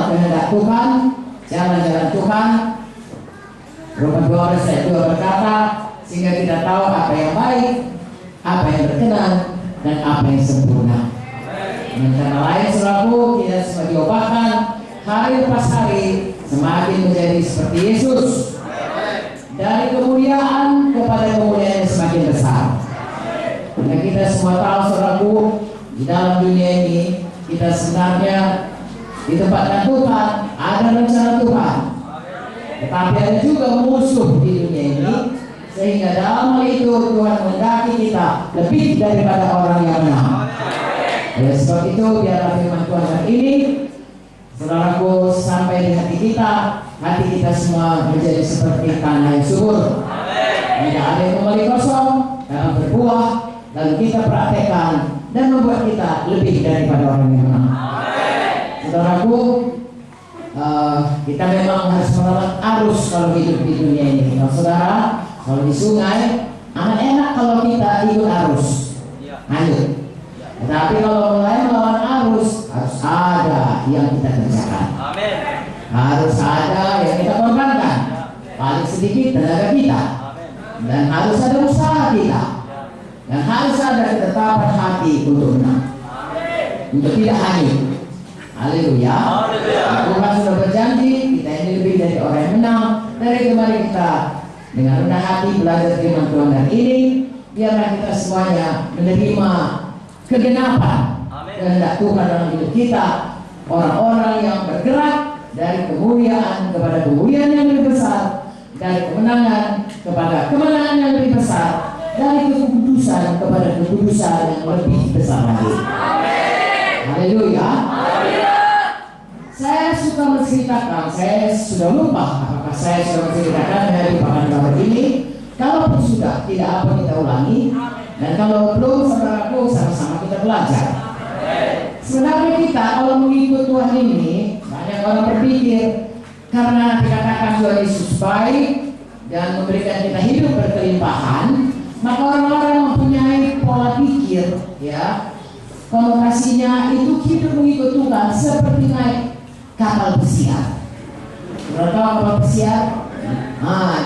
kehendak Tuhan, jalan-jalan Tuhan. Roma 12 ayat 2 berkata, sehingga kita tahu apa yang baik, apa yang berkenan, dan apa yang sempurna. Dengan kata lain, saudaraku, kita semua diubahkan hari lepas hari semakin menjadi seperti Yesus, dari kemuliaan kepada kemuliaan yang semakin besar. Karena kita semua tahu, saudaraku, di dalam dunia ini kita sebenarnya ditempatkan Tuhan, ada rencana Tuhan. Tetapi ada juga musuh di dunia ini, sehingga dalam hal itu Tuhan menghendaki kita lebih daripada orang yang menang. Oleh sebab itu, biarlah firman Tuhan hari ini, saudaraku, sampai di hati kita semua menjadi seperti tanah yang subur. Tidak ada yang kembali kosong dalam berbuah, lalu kita praktekkan dan membuat kita lebih daripada orang yang menang. Saudaraku, kita memang harus melawan arus kalau hidup di dunia ini. Kalau saudara, kalau di sungai, amat enak kalau kita ikut arus, lanjut. Tetapi kalau mulai melawan arus, harus ada yang kita kerjakan. Harus ada yang kita korbankan, paling sedikit tenaga kita, dan harus ada usaha kita, dan harus ada ketetapan hati untuk menang, untuk tidak hanyut. Haleluya. Tuhan sudah berjanji kita ini lebih dari orang yang menang. Dari kemarin kita dengan rendah hati belajar firman Tuhan hari ini, biarlah kita semuanya menerima kegenapan kehendak Tuhan dalam hidup kita, orang-orang yang bergerak dari kemuliaan kepada kemuliaan yang lebih besar, dari kemenangan kepada kemenangan yang lebih besar, dari kekudusan kepada kekudusan yang lebih besar lagi. Haleluya. Saya suka menceritakan, saya sudah lupa apakah saya sudah menceritakan dari papan ini. Kalaupun sudah, tidak apa kita ulangi. Dan kalau belum, saudaraku, sama-sama kita belajar. Sebenarnya kita kalau mengikut Tuhan ini, banyak orang berpikir karena dikatakan Tuhan Yesus baik dan memberikan kita hidup berkelimpahan, maka orang-orang mempunyai pola pikir, ya, konotasinya itu hidup mengikut Tuhan seperti naik kapal pesiar. Sudah tahu kapal pesiar?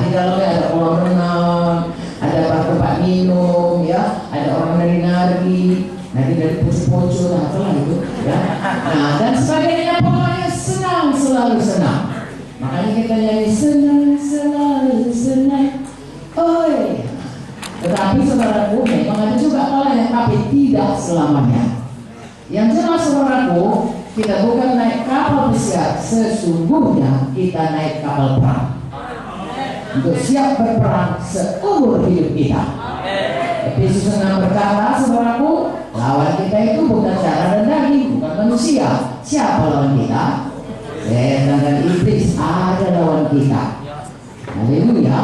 Di dalamnya ada kolam renang, ada tempat minum, ya, ada orang nari-nari, nanti dari pojok-pojok, apalah itu, ya. Nah, dan sebagainya, pokoknya senang, selalu senang. Makanya kita nyanyi senang, selalu senang. Oh iya. Tetapi saudaraku, memang ada juga kalanya, tapi tidak selamanya. Yang jelas saudaraku, kita bukan naik kapal pesiar, sesungguhnya kita naik kapal perang untuk siap berperang seumur hidup kita. Efesus 6 berkata, saudaraku, lawan kita itu bukan darah dan daging, bukan manusia. Siapa lawan kita? Setan dan iblis ada lawan kita. Haleluya.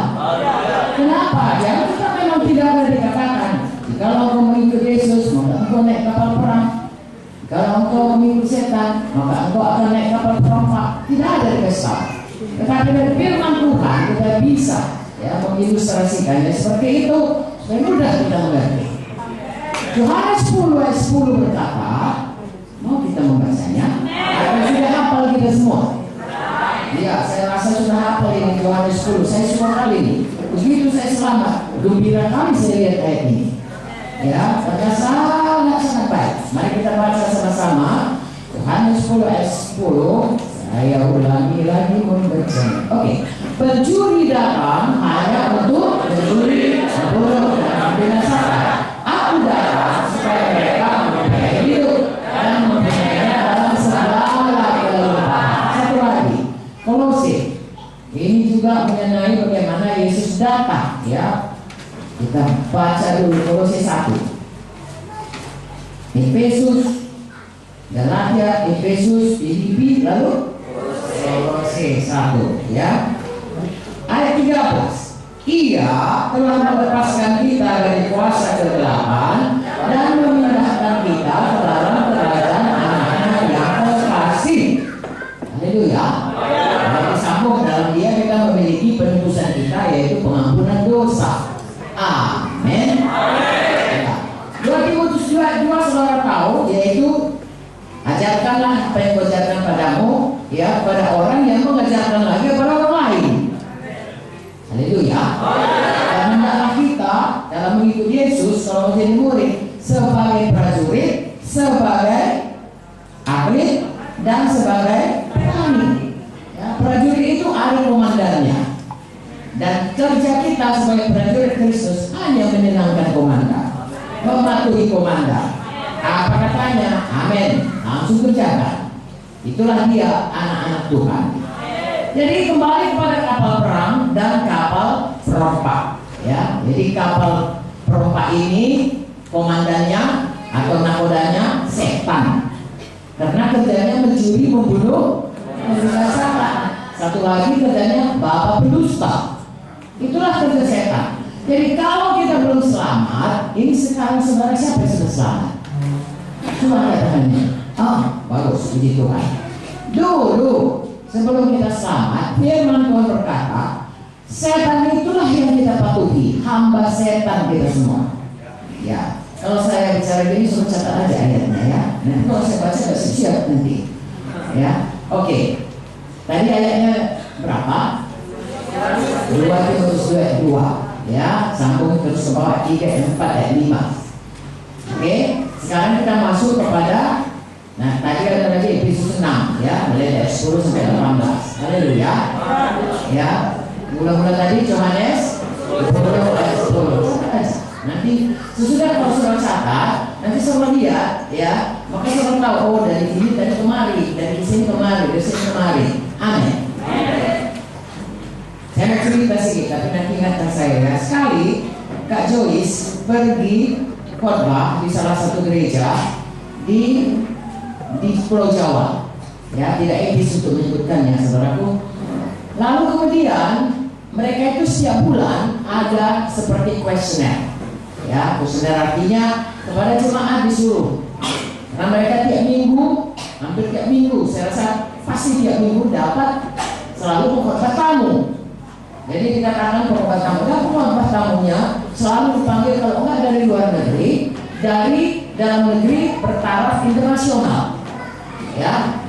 Kenapa? Ya, kita memang tidak ada dikatakan, kalau engkau mengikut Yesus, maka engkau naik kapal perang. Kalau engkau mengikut setan, maka engkau akan naik kapal perompak. Tidak ada dikasih. Tetapi dari firman Tuhan kita bisa, ya, mengilustrasikannya seperti itu supaya mudah kita mengerti. Yohanes 10 ayat 10 berkata, mau kita membacanya? Atau sudah hafal kita semua? Iya, saya rasa sudah hafal ini Yohanes 10. Saya suka kali ini. Begitu saya selamat, gembira kali saya lihat ayat ini. Ya, karena sangat baik. Mari kita baca sama-sama Yohanes 10 ayat 10. Saya ulangi lagi membaca. Oke. Pencuri datang hanya untuk mencuri, membunuh, dan membinasakan. Aku datang supaya mereka mempunyai hidup dan mempunyainya dalam segala kelimpahan. Satu lagi, Kolose. Ini juga mengenai bagaimana Yesus datang, ya. Kita baca dulu Kolose 1. Efesus, Galatia, Efesus, Filipi, lalu Kolose 1, ya. Ayat 13. Ia telah melepaskan kita dari kuasa kegelapan dan memindahkan kita ke dalam kerajaan anak-anak yang terkasih. Haleluya. Disambung dalam Dia kita memiliki penebusan kita, yaitu pengampunan dosa. Amin. 2 Timotius 2 saudara tahu, yaitu ajarkanlah apa yang kuajarkan padamu ya kepada orang yang mengajarkan lagi kepada orang lain. Haleluya. Dan hendaklah kita dalam mengikuti Yesus kalau menjadi murid sebagai prajurit, sebagai atlet, dan sebagai petani. Ya, prajurit itu ada komandannya. Dan kerja kita sebagai prajurit Kristus hanya menyenangkan komandan, mematuhi komandan. Apa katanya? Amin. Langsung kerjakan. Itulah dia anak-anak Tuhan. Jadi kembali kepada kapal perang dan kapal perompak. Ya, jadi kapal perompak ini komandannya atau nakodanya setan. Karena kerjanya mencuri, membunuh, membinasakan. Satu lagi kerjanya bapak pendusta. Itulah kerja setan. Jadi kalau kita belum selamat, ini sekarang saudara siapa yang sudah selamat? Cuma lihat tangannya. Oh, bagus, puji Tuhan. Dulu sebelum kita selamat, firman Tuhan berkata, setan itulah yang kita patuhi, hamba setan kita semua. Ya, kalau saya bicara gini suruh catat aja ayatnya ya. Nanti kalau saya baca nggak siap nanti. Ya, oke. Tadi ayatnya berapa? 2 Timotius 2 ya, sambung terus ke bawah 3, 4, ayat 5. Oke, sekarang kita masuk kepada, nah tadi ada lagi Efesus 6 ya, mulai dari 10 sampai 18. Haleluya. Ya, mula-mula tadi Yohanes 10 ayat 10. Nanti sesudah kalau saudara catat, nanti saudara lihat ya, maka saudara tahu oh dari sini tadi kemari, dari sini kemari, dari sini kemari. Amin. Saya mau cerita sedikit, tapi nanti ingatkan saya ya. Sekali Kak Joyce pergi khotbah di salah satu gereja di Pulau Jawa. Ya, tidak etis untuk menyebutkannya, saudaraku. Lalu kemudian mereka itu setiap bulan ada seperti kuesioner. Ya, kuesioner artinya kepada jemaat disuruh. Karena mereka tiap minggu, hampir tiap minggu, saya rasa pasti tiap minggu dapat selalu pengkhotbah tamu. Jadi dikatakan pengkhotbah tamu, dan pengkhotbah tamunya selalu dipanggil kalau enggak dari luar negeri, dari dalam negeri bertaraf internasional. Ya,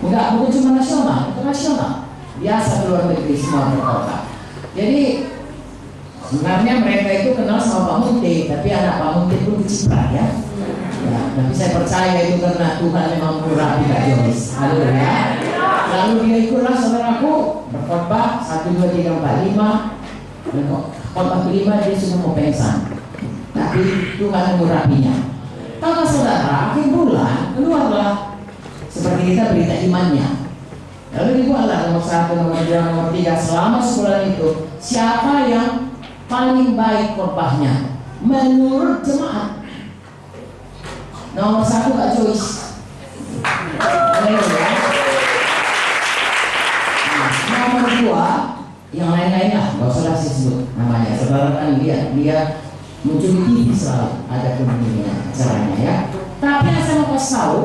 enggak bukan cuma nasional, internasional. Biasa luar negeri semua berkhotbah. Jadi sebenarnya mereka itu kenal sama Pak Munte, tapi anak Pak Munte pun keciprat ya. Ya, tapi saya percaya itu karena Tuhan memang mengurapi Kak Joyce. Haleluya. Lalu dia ikutlah saudaraku berkhotbah 1, 2, 3, 4, 5. Dan khotbah kelima dia sudah mau pengsan. Tapi Tuhan mengurapinya. Kalau saudara akhir bulan keluarlah seperti kita berita imannya. Lalu dibuatlah nomor 1, nomor 2, nomor 3 selama sebulan itu. Siapa yang paling baik khotbahnya menurut jemaat? Nomor 1 Kak Joyce. Nomor 2 yang lain-lain lah, gak usah saya sebut namanya. Saudara kan lihat dia muncul di TV selalu ada kemudian caranya ya. Tapi yang saya mau kasih tahu,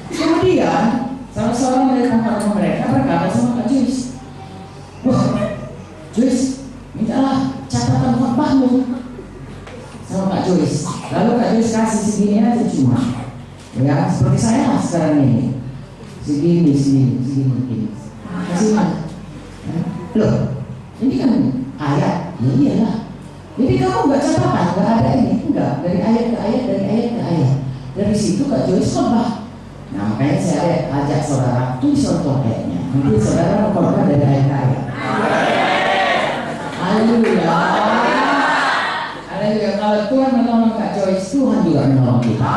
kemudian salah seorang dari kawan-kawan mereka berkata sama Kak Joyce, wah Joyce, mintalah catatan khotbahmu sama Kak Joyce. Lalu Kak Joyce kasih segini aja cuma, ya seperti saya lah sekarang ini, segini. Kasih mana? Loh, ini kan ayat, ya iyalah. Jadi kamu nggak catatan, nggak ada ini, enggak dari ayat ke ayat, dari ayat ke ayat. Dari situ Kak Joyce khotbah. Nah makanya saya ajak saudara tulis contoh ayatnya. Nanti saudara khotbah dari ayat ke ayat. Haleluya. Haleluya. Kalau Tuhan menolong Kak Joyce, Tuhan juga menolong kita.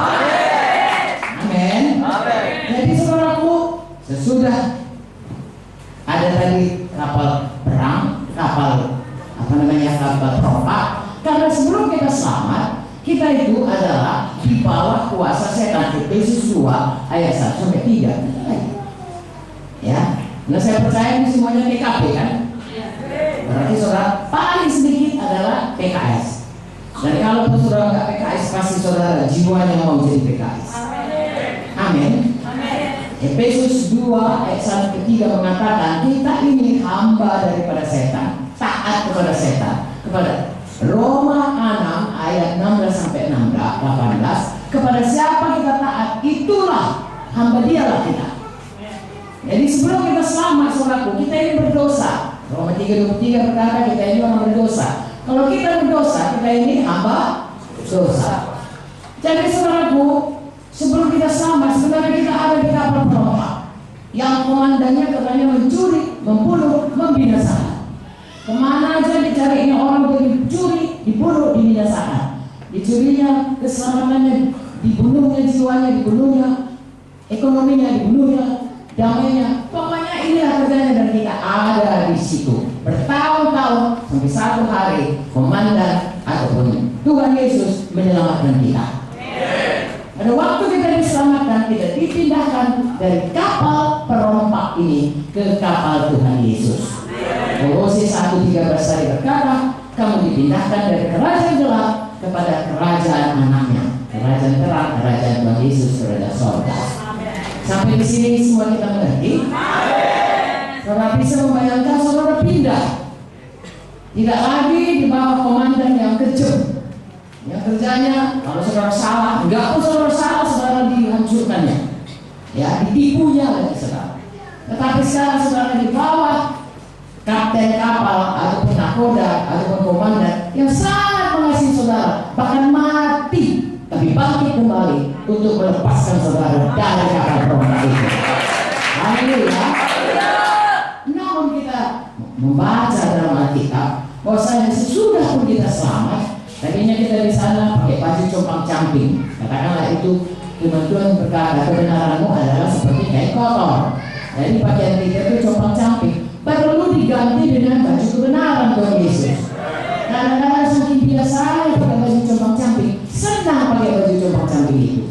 Amin. Jadi saudaraku, sesudah ada tadi kapal perang, kapal perompak. Karena sebelum kita selamat, kita itu adalah di bawah kuasa setan. Efesus 2 ayat 1 sampai 3. Ya. Nah saya percaya ini semuanya PKP kan? Berarti saudara paling sedikit adalah PKS. Dan kalau saudara nggak PKS, pasti saudara jiwanya mau jadi PKS. Amin. Efesus 2 ayat 1 ke 3 mengatakan kita ini hamba daripada setan, taat kepada setan. Kepada Roma 6 ayat 16 sampai 18, kepada siapa kita taat itulah hamba dialah kita. Jadi sebelum kita selamat, saudaraku, kita ini berdosa. Roma 3:23 berkata kita ini orang berdosa. Kalau kita berdosa, kita ini hamba dosa. Jadi saudaraku, sebelum kita selamat, sebenarnya kita ada di kapal perompak yang komandannya katanya mencuri, membunuh, membinasakan. Kemana aja dicarinya orang dicuri, dibunuh, dibinasakan. Dicurinya, keselamatannya, dibunuhnya jiwanya, dibunuhnya ekonominya, dibunuhnya damainya. Pokoknya inilah kerjanya dan kita ada di situ bertahun-tahun sampai satu hari komandan ataupun Tuhan Yesus menyelamatkan kita. Pada waktu kita diselamatkan, kita dipindahkan dari kapal perompak ini ke kapal Tuhan Yesus. Kolose 1:13 tadi berkata, kamu dipindahkan dari kerajaan gelap kepada kerajaan anaknya, kerajaan terang, kerajaan Tuhan Yesus, kerajaan sorga. Sampai di sini semua kita mengerti. Saudara bisa membayangkan saudara pindah, tidak lagi di bawah komandan yang kejam, yang kerjanya kalau saudara salah, enggak pun saudara salah, saudara dihancurkannya, ya, ditipunya lagi saudara. Tetapi sekarang saudara di bawah kapten kapal ataupun nakoda ataupun komandan yang sangat mengasihi saudara, bahkan mati tapi bangkit kembali untuk melepaskan saudara dari kapal perompak itu. Haleluya. Namun kita membaca dalam Alkitab bahwasanya sesudah pun kita selamat, tadinya kita di sana pakai baju compang-camping. Katakanlah itu Tuhan berkata kebenaranmu adalah seperti kain kotor. Jadi pakaian kita itu compang-camping, perlu diganti dengan baju kebenaran Tuhan Yesus. Kadang-kadang saking biasa pakai baju compang-camping, senang pakai baju compang-camping itu.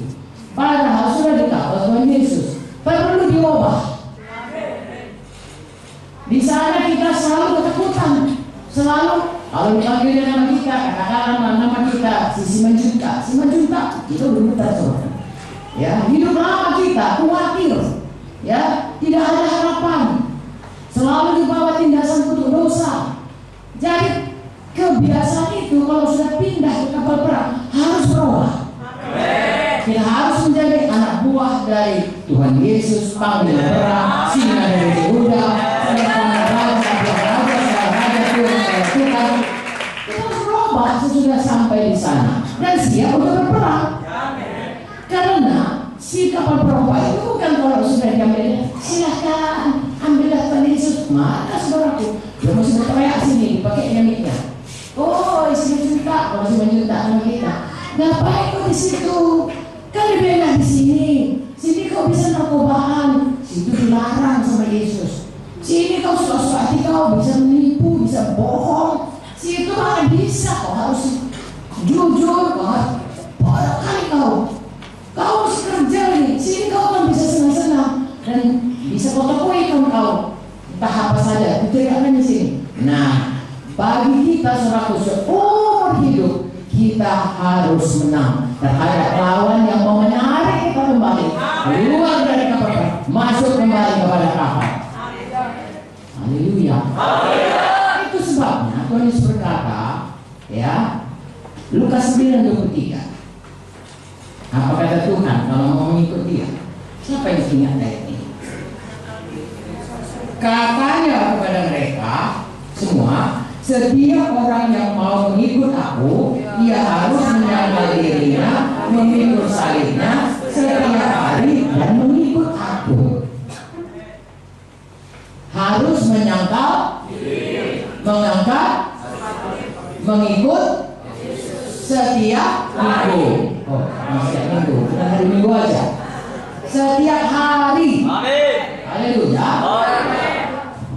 Padahal sudah di kapal Tuhan Yesus, perlu diubah. Di sana kita selalu ketakutan, selalu kalau dipanggil nama kita, katakanlah nama kita si Simanjunta itu belum terjadi. Ya, hidup lama kita khawatir, ya, tidak ada harapan, selalu di bawah tindasan kutuk dosa. Jadi kebiasaan itu kalau sudah pindah ke kapal perang harus berubah. Kita harus menjadi anak buah dari Tuhan Yesus, panggil perang, singa dari Yehuda, sudah sampai di sana dan siap untuk berperang. Karena si kapal perompak itu bukan kalau sudah diambil, silahkan ambillah Tuhan Yesus. Mana saudaraku? Dia masih berteriak sini, dipakai nyamiknya. Oh, isi juta, kalau masih menjuta kita. Ngapain kau di situ? Kan lebih enak di sini. Sini kau bisa narkobaan, situ dilarang sama Yesus. Sini kau suka-suka hati kau bisa menipu, bisa bohong. Situ mana bisa, kau harus jujur, kau harus bodoh kali kau harus kerja nih. Sini kau kan bisa senang-senang dan bisa foto-foto kau entah apa saja, diteriakkan di sini. Nah, bagi kita saudaraku seumur hidup kita harus menang terhadap lawan yang mau menarik kita kembali keluar dari kapal, masuk kembali kepada kapal. Haleluya. Itu sebabnya Tuhan Yesus berkata, ya, Lukas 9:23. Apa kata Tuhan kalau mau mengikut Dia? Siapa yang ingat ayat ini? Katanya kepada mereka semua, setiap orang yang mau mengikut aku, dia harus menyangkal dirinya, memikul salibnya setiap hari dan mengikut aku. Harus menyangkal diri, mengangkat, mengikut setiap minggu. Oh, setiap minggu, bukan hari Minggu aja. Setiap hari. Amin. Haleluya.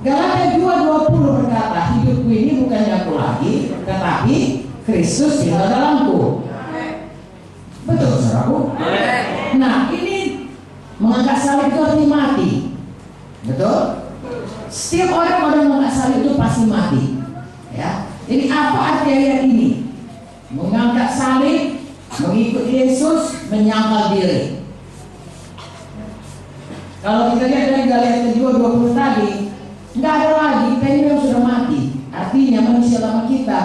Galatia 2:20 berkata, hidupku ini bukan aku lagi, tetapi Kristus tinggal dalamku. Betul, saudaraku? Nah, ini mengangkat salib itu artinya mati. Betul? Setiap orang mengangkat salib itu pasti mati. Ya. Jadi apa arti ayat ini? Mengangkat salib, mengikut Yesus, menyangkal diri. Kalau kita lihat dari Galatia 2:20 tadi, nggak ada lagi, kita ini yang sudah mati. Artinya manusia lama kita,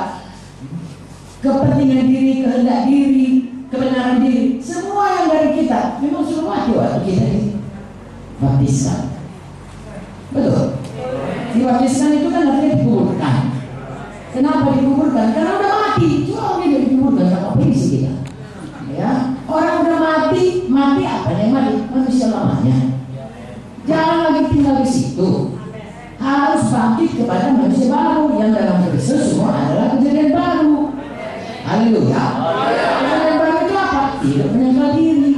kepentingan diri, kehendak diri, kebenaran diri, semua yang dari kita memang sudah mati waktu kita dibaptiskan. dibaptiskan itu kan artinya dikuburkan. Kenapa dikuburkan? Karena udah mati. Cuma dia dikuburkan sama polisi kita. Ya, orang udah mati, mati apa yang mati? Manusia lamanya. Jangan lagi tinggal di situ. Harus bangkit kepada manusia baru yang dalam Kristus semua adalah kejadian baru. Haleluya. Kejadian baru itu apa? Hidup menyangkal diri,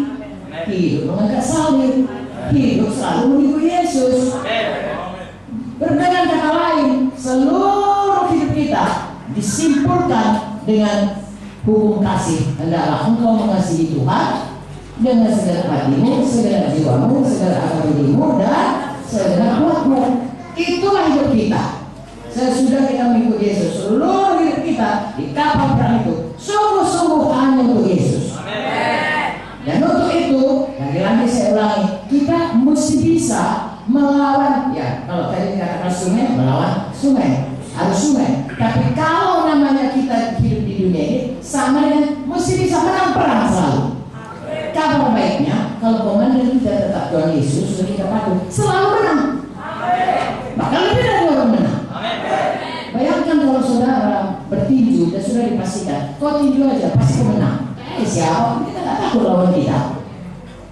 hidup mengangkat salib, hidup selalu mengikuti Yesus. Dengan kata lain, seluruh hidup kita disimpulkan dengan hukum kasih. Hendaklah engkau mengasihi Tuhan dengan segala hatimu, segala jiwamu, segala akal budimu, dan segala kuatmu. Itulah hidup kita. Sesudah kita mengikuti Yesus, seluruh hidup kita di kapal perang itu sungguh-sungguh hanya untuk Yesus. Dan untuk itu, lagi-lagi saya ulangi, kita mesti bisa melawan, ya kalau tadi dikatakan sungai, melawan sungai, harus sungai. Tapi kalau namanya kita hidup di dunia ini, sama dengan mesti bisa menang perang selalu. Kabar baiknya, kalau komandan kita tetap Tuhan Yesus, sudah kita patuh, selalu menang. Bahkan lebih dari orang menang. Bayangkan kalau saudara bertinju dan sudah dipastikan, kau tinju aja pasti kau menang. Siapa? Kita tak takut lawan kita.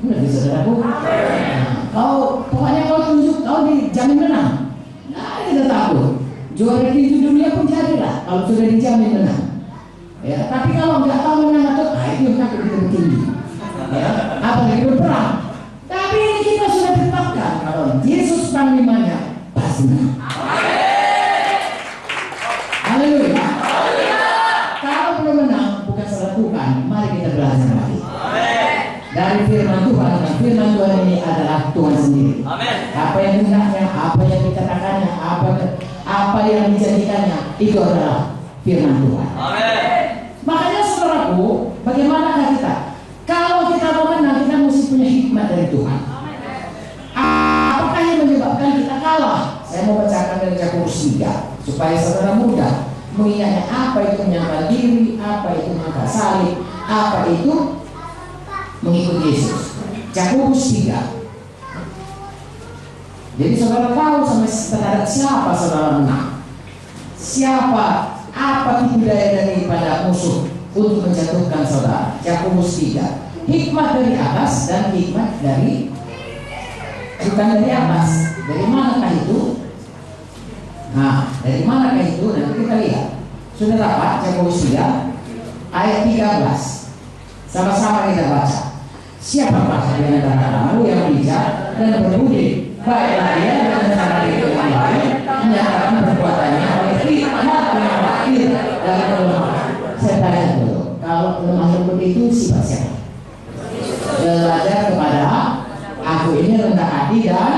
Benar saudaraku. Kau pokoknya kau tunjuk, kau dijamin menang. Nah, kita takut. Juara tinju dunia pun jadilah kalau sudah dijamin menang. Ya, tapi kalau nggak tahu menang atau itu yang takut kita bertinju. Ya, apalagi berperang. Tapi ini kita sudah tetapkan kalau Yesus panglimanya pasti menang. Haleluya. Kalau belum menang bukan salah Tuhan, mari kita belajar lagi. Dari firman Tuhan, dan firman Tuhan ini adalah Tuhan sendiri. Apa yang hendaknya, apa yang dikatakannya, apa yang dijadikannya, itu adalah firman Tuhan. Makanya saudaraku, bagaimanakah kita? Kalau kita mau menang, kita mesti punya hikmat dari Tuhan. Apakah yang menyebabkan kita kalah? Saya mau bacakan dari Yakobus 3 supaya saudara mudah mengingatnya apa itu menyangkal diri, apa itu mengangkat salib, apa itu mengikuti Yesus. Yakobus 3. Jadi saudara tahu sampai terhadap siapa saudara menang, siapa, apa tipu daya daripada musuh untuk menjatuhkan saudara. Yakobus 3. Hikmat dari atas dan hikmat dari bukan dari atas. Dari manakah itu? Nah, dari manakah itu? Nanti kita lihat. Sudah dapat Yakobus 3 ayat 13. Sama-sama kita baca. Siapakah di antara kamu yang bijak dan berbudi? Baiklah dia dengan cara yang baik menyatakan perbuatannya oleh hikmat yang lahir dari kelemahan. Saya tanya dulu, kalau lemah lembut itu sifat siapa? Belajar kepada aku ini rendah hati dan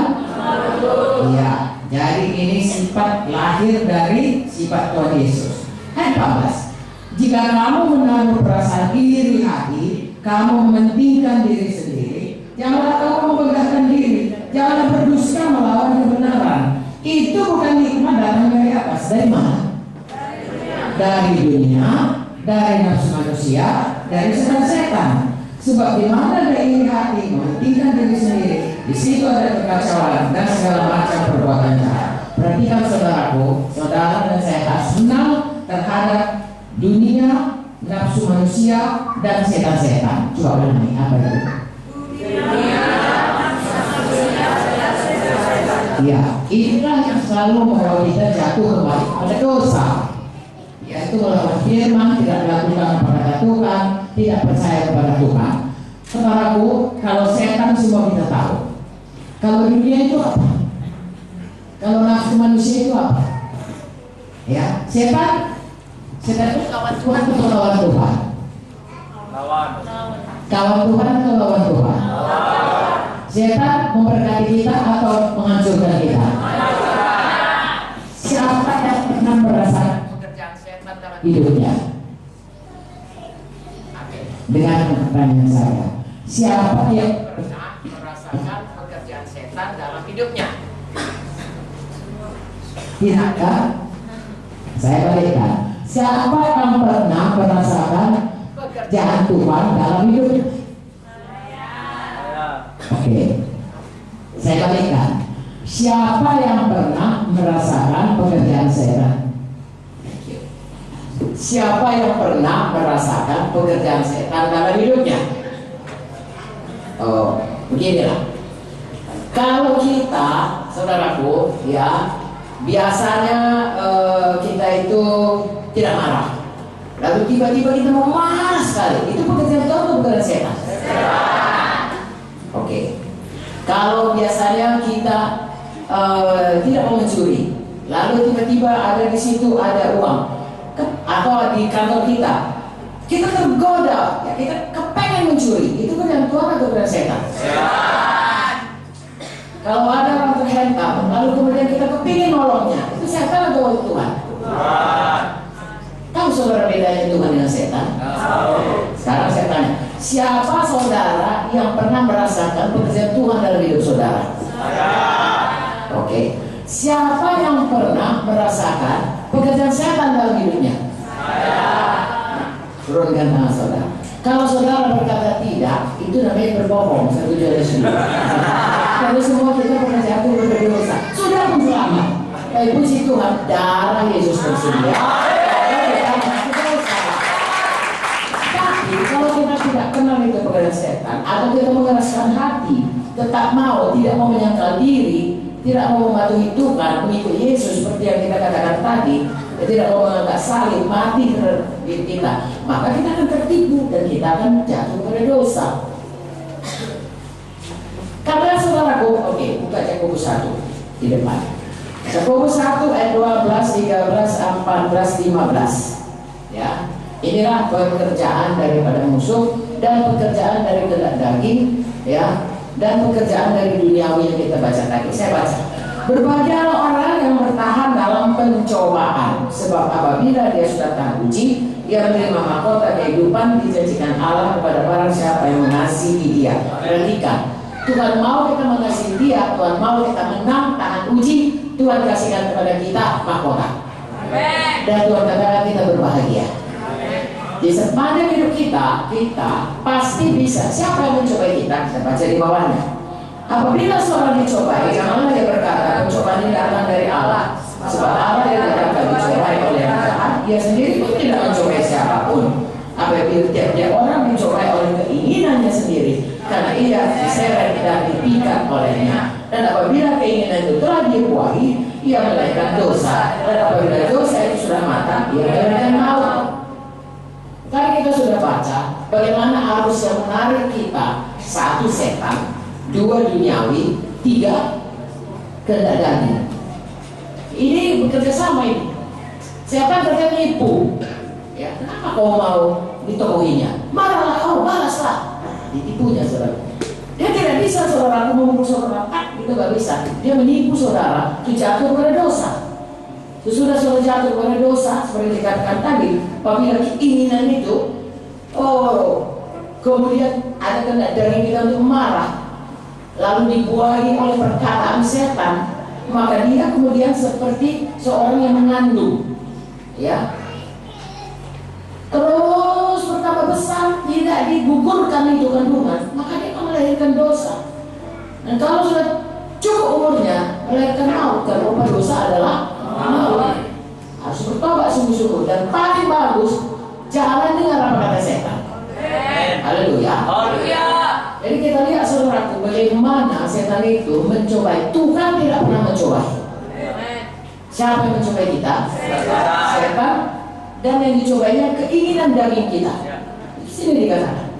iya. Jadi ini sifat lahir dari sifat Tuhan Yesus. Ayat 14. Jika kamu menaruh perasaan iri hati, kamu mementingkan diri sendiri, janganlah kamu membanggakan diri, janganlah berdusta melawan kebenaran. Itu bukan hikmat datang dari atas. Dari mana? Dari dunia, dari nafsu manusia, dari setan. Sebab di mana ada iri hati, mementingkan diri sendiri, di situ ada kekacauan dan segala macam perbuatan jahat. Perhatikan saudaraku, saudara dan saya harus menang terhadap dunia, nafsu manusia, dan setan-setan. Coba ulangi, apa itu? Dunia, nafsu manusia, dan setan-setan. Ya, inilah yang selalu membawa kita jatuh kembali pada dosa. Yaitu melawan firman, tidak melakukan kepada Tuhan, tidak percaya kepada Tuhan. Saudaraku, kalau setan semua kita tahu. Kalau dunia itu apa? Kalau nafsu manusia itu apa? Ya, setan itu kawan Tuhan atau lawan Tuhan? Kawan Tuhan atau lawan Tuhan? Setan memberkati kita atau menghancurkan kita? Siapa yang pernah merasakan pekerjaan setan dalam hidupnya? Dengan pertanyaan saya, siapa yang pernah merasakan pekerjaan setan dalam hidupnya? Tidakkah? Saya balikkan. Siapa yang pernah merasakan pekerjaan Tuhan dalam hidupnya? Oke. Saya balikkan. Siapa yang pernah merasakan pekerjaan setan? Siapa yang pernah merasakan pekerjaan setan dalam hidupnya? Oh, beginilah. Kalau kita, saudaraku, ya, biasanya kita itu tidak marah. Lalu tiba-tiba kita mau marah sekali. Itu pekerjaan Tuhan atau pekerjaan setan? Oke. Kalau biasanya kita tidak mau mencuri, lalu tiba-tiba ada di situ ada uang, atau di kantor kita tergoda, ya, kita kepengen mencuri. Itu pekerjaan Tuhan atau pekerjaan setan? Kalau ada orang terhentam, lalu kemudian kita kepingin nolongnya, itu setan atau Tuhan? Tahu saudara bedanya Tuhan dengan setan? Sekarang saya tanya, siapa saudara yang pernah merasakan pekerjaan Tuhan dalam hidup saudara? Oke. Siapa yang pernah merasakan pekerjaan setan dalam hidupnya? Turunkan tangan saudara. Kalau saudara berkata tidak, itu namanya berbohong. Satu dari sendiri. Kalau semua kita pernah jatuh berdosa, sudah pun selamat. Tapi puji Tuhan, darah Yesus tersedia. Tapi kalau kita tidak kenal itu pekerjaan setan, atau kita mengeraskan hati, tetap mau, tidak mau menyangkal diri, tidak mau mematuhi Tuhan, mengikut Yesus seperti yang kita katakan tadi, tidak mau mengangkat salib, mati terhadap kita, maka kita akan tertipu dan kita akan jatuh kepada dosa. Karena saudaraku, oke, buka Yakobus 1 di depan. Yakobus 1 ayat 12, 13, 14, 15. Ya, inilah pekerjaan daripada musuh dan pekerjaan dari kehendak daging, ya, dan pekerjaan dari duniawi yang kita baca tadi. Saya baca. Berbahagialah orang yang bertahan dalam pencobaan, sebab apabila dia sudah tahan uji, dia menerima mahkota kehidupan dijanjikan Allah kepada barang siapa yang mengasihi dia. Perhatikan, Tuhan mau kita mengasihi dia, Tuhan mau kita menang, tahan uji, Tuhan kasihkan kepada kita mahkota. Dan Tuhan katakan kita berbahagia. Di sepanjang hidup kita pasti bisa. Siapa yang mencobai kita? Kita baca di bawahnya. Apabila seorang dicobai, janganlah dia berkata pencobaan ini datang dari Allah, sebab Allah yang tidak akan dicobai oleh yang jahat, dia sendiri pun tidak mencobai siapapun. Apabila tiap-tiap orang dicobai oleh keinginannya sendiri, karena ia diseret dan dipikat olehnya. Dan apabila keinginan itu telah dibuahi, ia melahirkan dosa. Dan apabila dosa itu sudah matang, ia melahirkan maut. Tadi kita sudah baca bagaimana arus yang menarik kita. 1, setan, 2, duniawi, 3, kehendak daging. Ini bekerja sama ini. Setan kerja nipu. Ya, kenapa kau mau ditokohinya? Marahlah kau, balaslah. Ditipunya saudara. Dia tidak bisa saudara aku memukul saudara, itu gak bisa. Dia menipu saudara, itu jatuh kepada dosa. Sesudah saudara jatuh kepada dosa, seperti dikatakan tadi, apabila keinginan itu, kemudian ada kehendak daging kita untuk marah, lalu dibuahi oleh perkataan setan, maka dia kemudian seperti seorang yang mengandung, ya. Terus bertambah besar, tidak digugurkan itu kandungan, maka dia akan melahirkan dosa. Dan kalau sudah cukup umurnya, melahirkan maut, karena upah dosa adalah maut. Harus bertobat sungguh-sungguh. Dan paling bagus, jangan dengar apa kata setan. Haleluya. Jadi kita lihat saudaraku, bagaimana setan itu mencobai. Tuhan tidak pernah mencobai. Siapa yang mencobai kita? Setan. Dan yang dicobainya keinginan daging kita. Di sini dikatakan.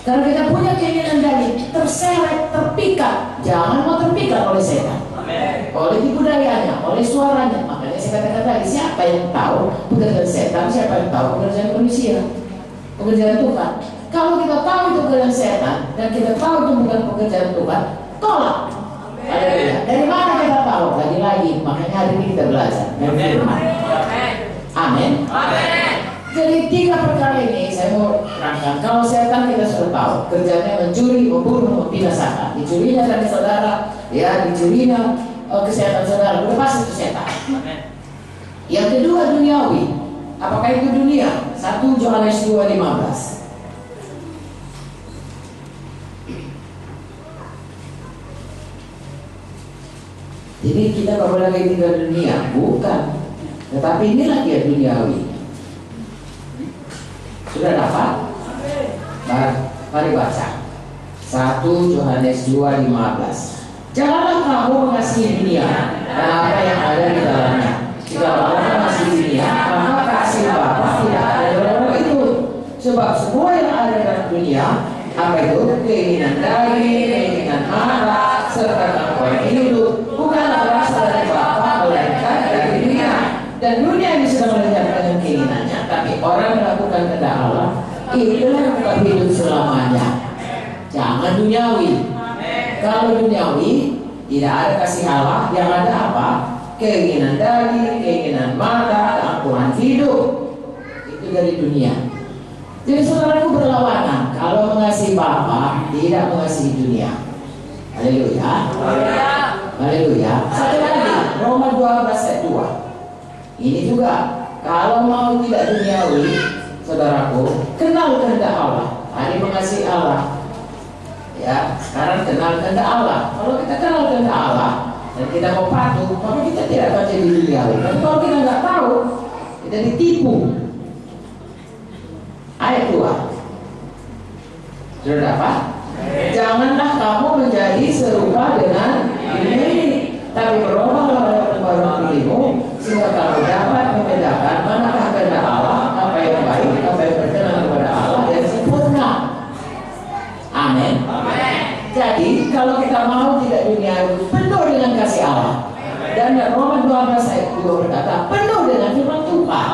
Karena kita punya keinginan daging, terseret, terpikat. Jangan mau terpikat oleh setan. Oleh tipu dayanya, oleh suaranya. Makanya saya katakan tadi, siapa yang tahu pekerjaan setan, siapa yang tahu pekerjaan manusia, pekerjaan Tuhan. Kalau kita tahu itu pekerjaan setan dan kita tahu itu bukan pekerjaan Tuhan, tolak. Dari mana kita tahu? Lagi-lagi, makanya hari ini kita belajar. Amin. Jadi 3 perkara ini saya mau terangkan. Kalau setan kita sudah tahu, kerjanya mencuri, membunuh, membinasakan. Dicurinya dari saudara, ya, dicurinya kesehatan saudara. Udah pasti itu setan. Yang kedua duniawi. Apakah itu dunia? 1 Yohanes 2:15. Jadi kita kalau lagi tinggal dunia, bukan. Tetapi inilah dia duniawi. Sudah dapat? Mari baca 1 Yohanes 2:15. Janganlah kamu mengasihi dunia dan apa yang ada di dalamnya. Jika kamu mengasihi dunia, maka kasih Bapa tidak ada dalam itu. Sebab semua yang ada dalam dunia, apa itu? Keinginan daging, keinginan mata, serta gangguan hidup, bukanlah berasal dari Bapa, melainkan dari dunia. Dan dunia ini sedang melenyapkan dengan keinginannya, tapi orang melakukan kehendak Allah, itulah yang bukan hidup selamanya. Jangan duniawi. Kalau duniawi, tidak ada kasih Allah, yang ada apa? Keinginan daging, keinginan mata, keangkuhan hidup. Itu dari dunia. Jadi saudaraku berlawanan. Kalau mengasihi Bapa, tidak mengasihi dunia. Haleluya. Haleluya. Satu lagi, Roma 12:2. Ini juga, kalau mau tidak duniawi, saudaraku, kenal kehendak Allah. Tadi mengasihi Allah. Ya, sekarang kenal kehendak Allah. Kalau kita kenal kehendak Allah dan kita mau patuh, maka kita tidak akan jadi duniawi. Tapi kalau kita nggak tahu, kita ditipu. Ayat 2. Sudah dapat? Janganlah kamu menjadi serupa dengan dunia ini, tapi berubahlah oleh pembaruan dirimu, sehingga kamu dapat membedakan manakah kehendak Allah, apa yang baik, apa yang berkenan kepada Allah, dan sempurna. Amin. Jadi kalau kita mau tidak duniawi, penuh dengan kasih Allah. Dan Roma 12:2 berkata, penuh dengan firman Tuhan.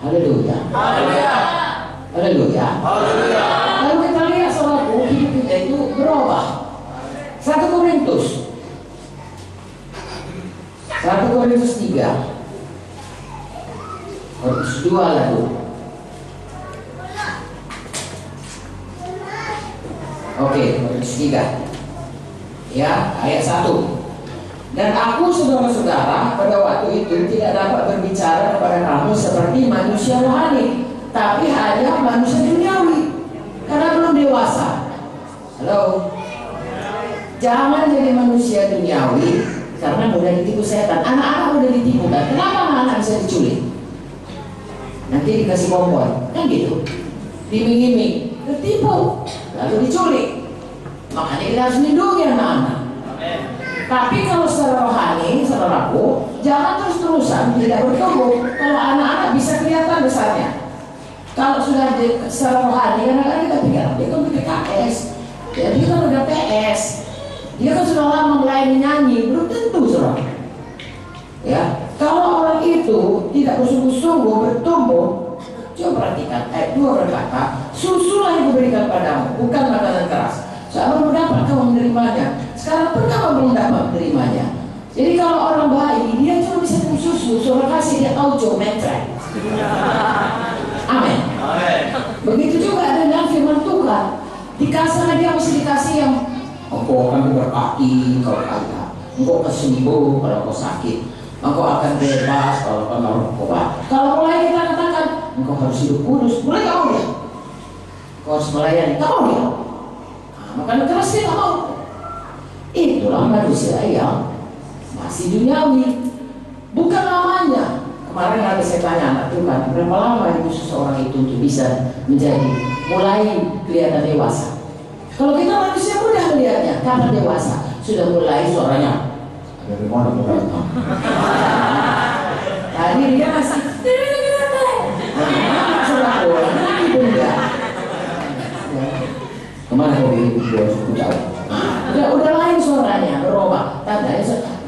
Haleluya. Haleluya. Lalu kita lihat saudaraku, hidup kita itu berubah. 1 Korintus 3 Korintus 2 lalu. Oke, Korintus 3 ya, ayat 1. Dan aku saudara-saudara pada waktu itu tidak dapat berbicara kepada kamu seperti manusia rohani, tapi hanya manusia duniawi, karena belum dewasa. Halo. Jangan jadi manusia duniawi karena mudah ditipu setan. Anak-anak mudah ditipu kan? Kenapa anak-anak bisa diculik? Nanti dikasih kompor, kan gitu. Diming-iming, tertipu, lalu diculik. Makanya kita harus lindungi anak-anak. Tapi kalau secara rohani, saudaraku, jangan terus-terusan tidak bertumbuh. Kalau anak-anak bisa kelihatan besarnya. Kalau sudah secara rohani, kadang-kadang kita pikir dia kan PKS, dia kan udah PS, dia kan sudah lama melayani nyanyi, belum tentu saudara. Ya, kalau orang itu tidak bersungguh-sungguh bertumbuh, coba perhatikan ayat 2 berkata, susulah yang diberikan padamu, bukan makanan keras. Saat mendapat kamu menerimanya, sekarang pun kamu belum dapat menerimanya. Jadi kalau orang baik, dia cuma bisa minum susu, suruh kasih dia auto metrek. Amin. Begitu juga dengan firman Tuhan. Dikasih dia mesti dikasih yang engkau akan berkati kalau kaya, engkau akan sembuh kalau kau sakit, engkau akan bebas kalau kau narkoba. Kalau mulai kita katakan engkau harus hidup kudus, mulai kau dia. Kau harus melayani, kau dia. Makanan keras dia mau. Itulah manusia yang masih duniawi. Bukan lamanya. Kemarin ada saya tanya anak Tuhan, berapa lama itu seseorang itu untuk bisa menjadi mulai kelihatan dewasa? Kalau kita manusia mudah melihatnya, kapan dewasa? Sudah mulai suaranya. Dari mana mereka? Tadi dia masih. Sudah orang itu enggak. Kemana kau jauh? Udah lain suaranya, berubah.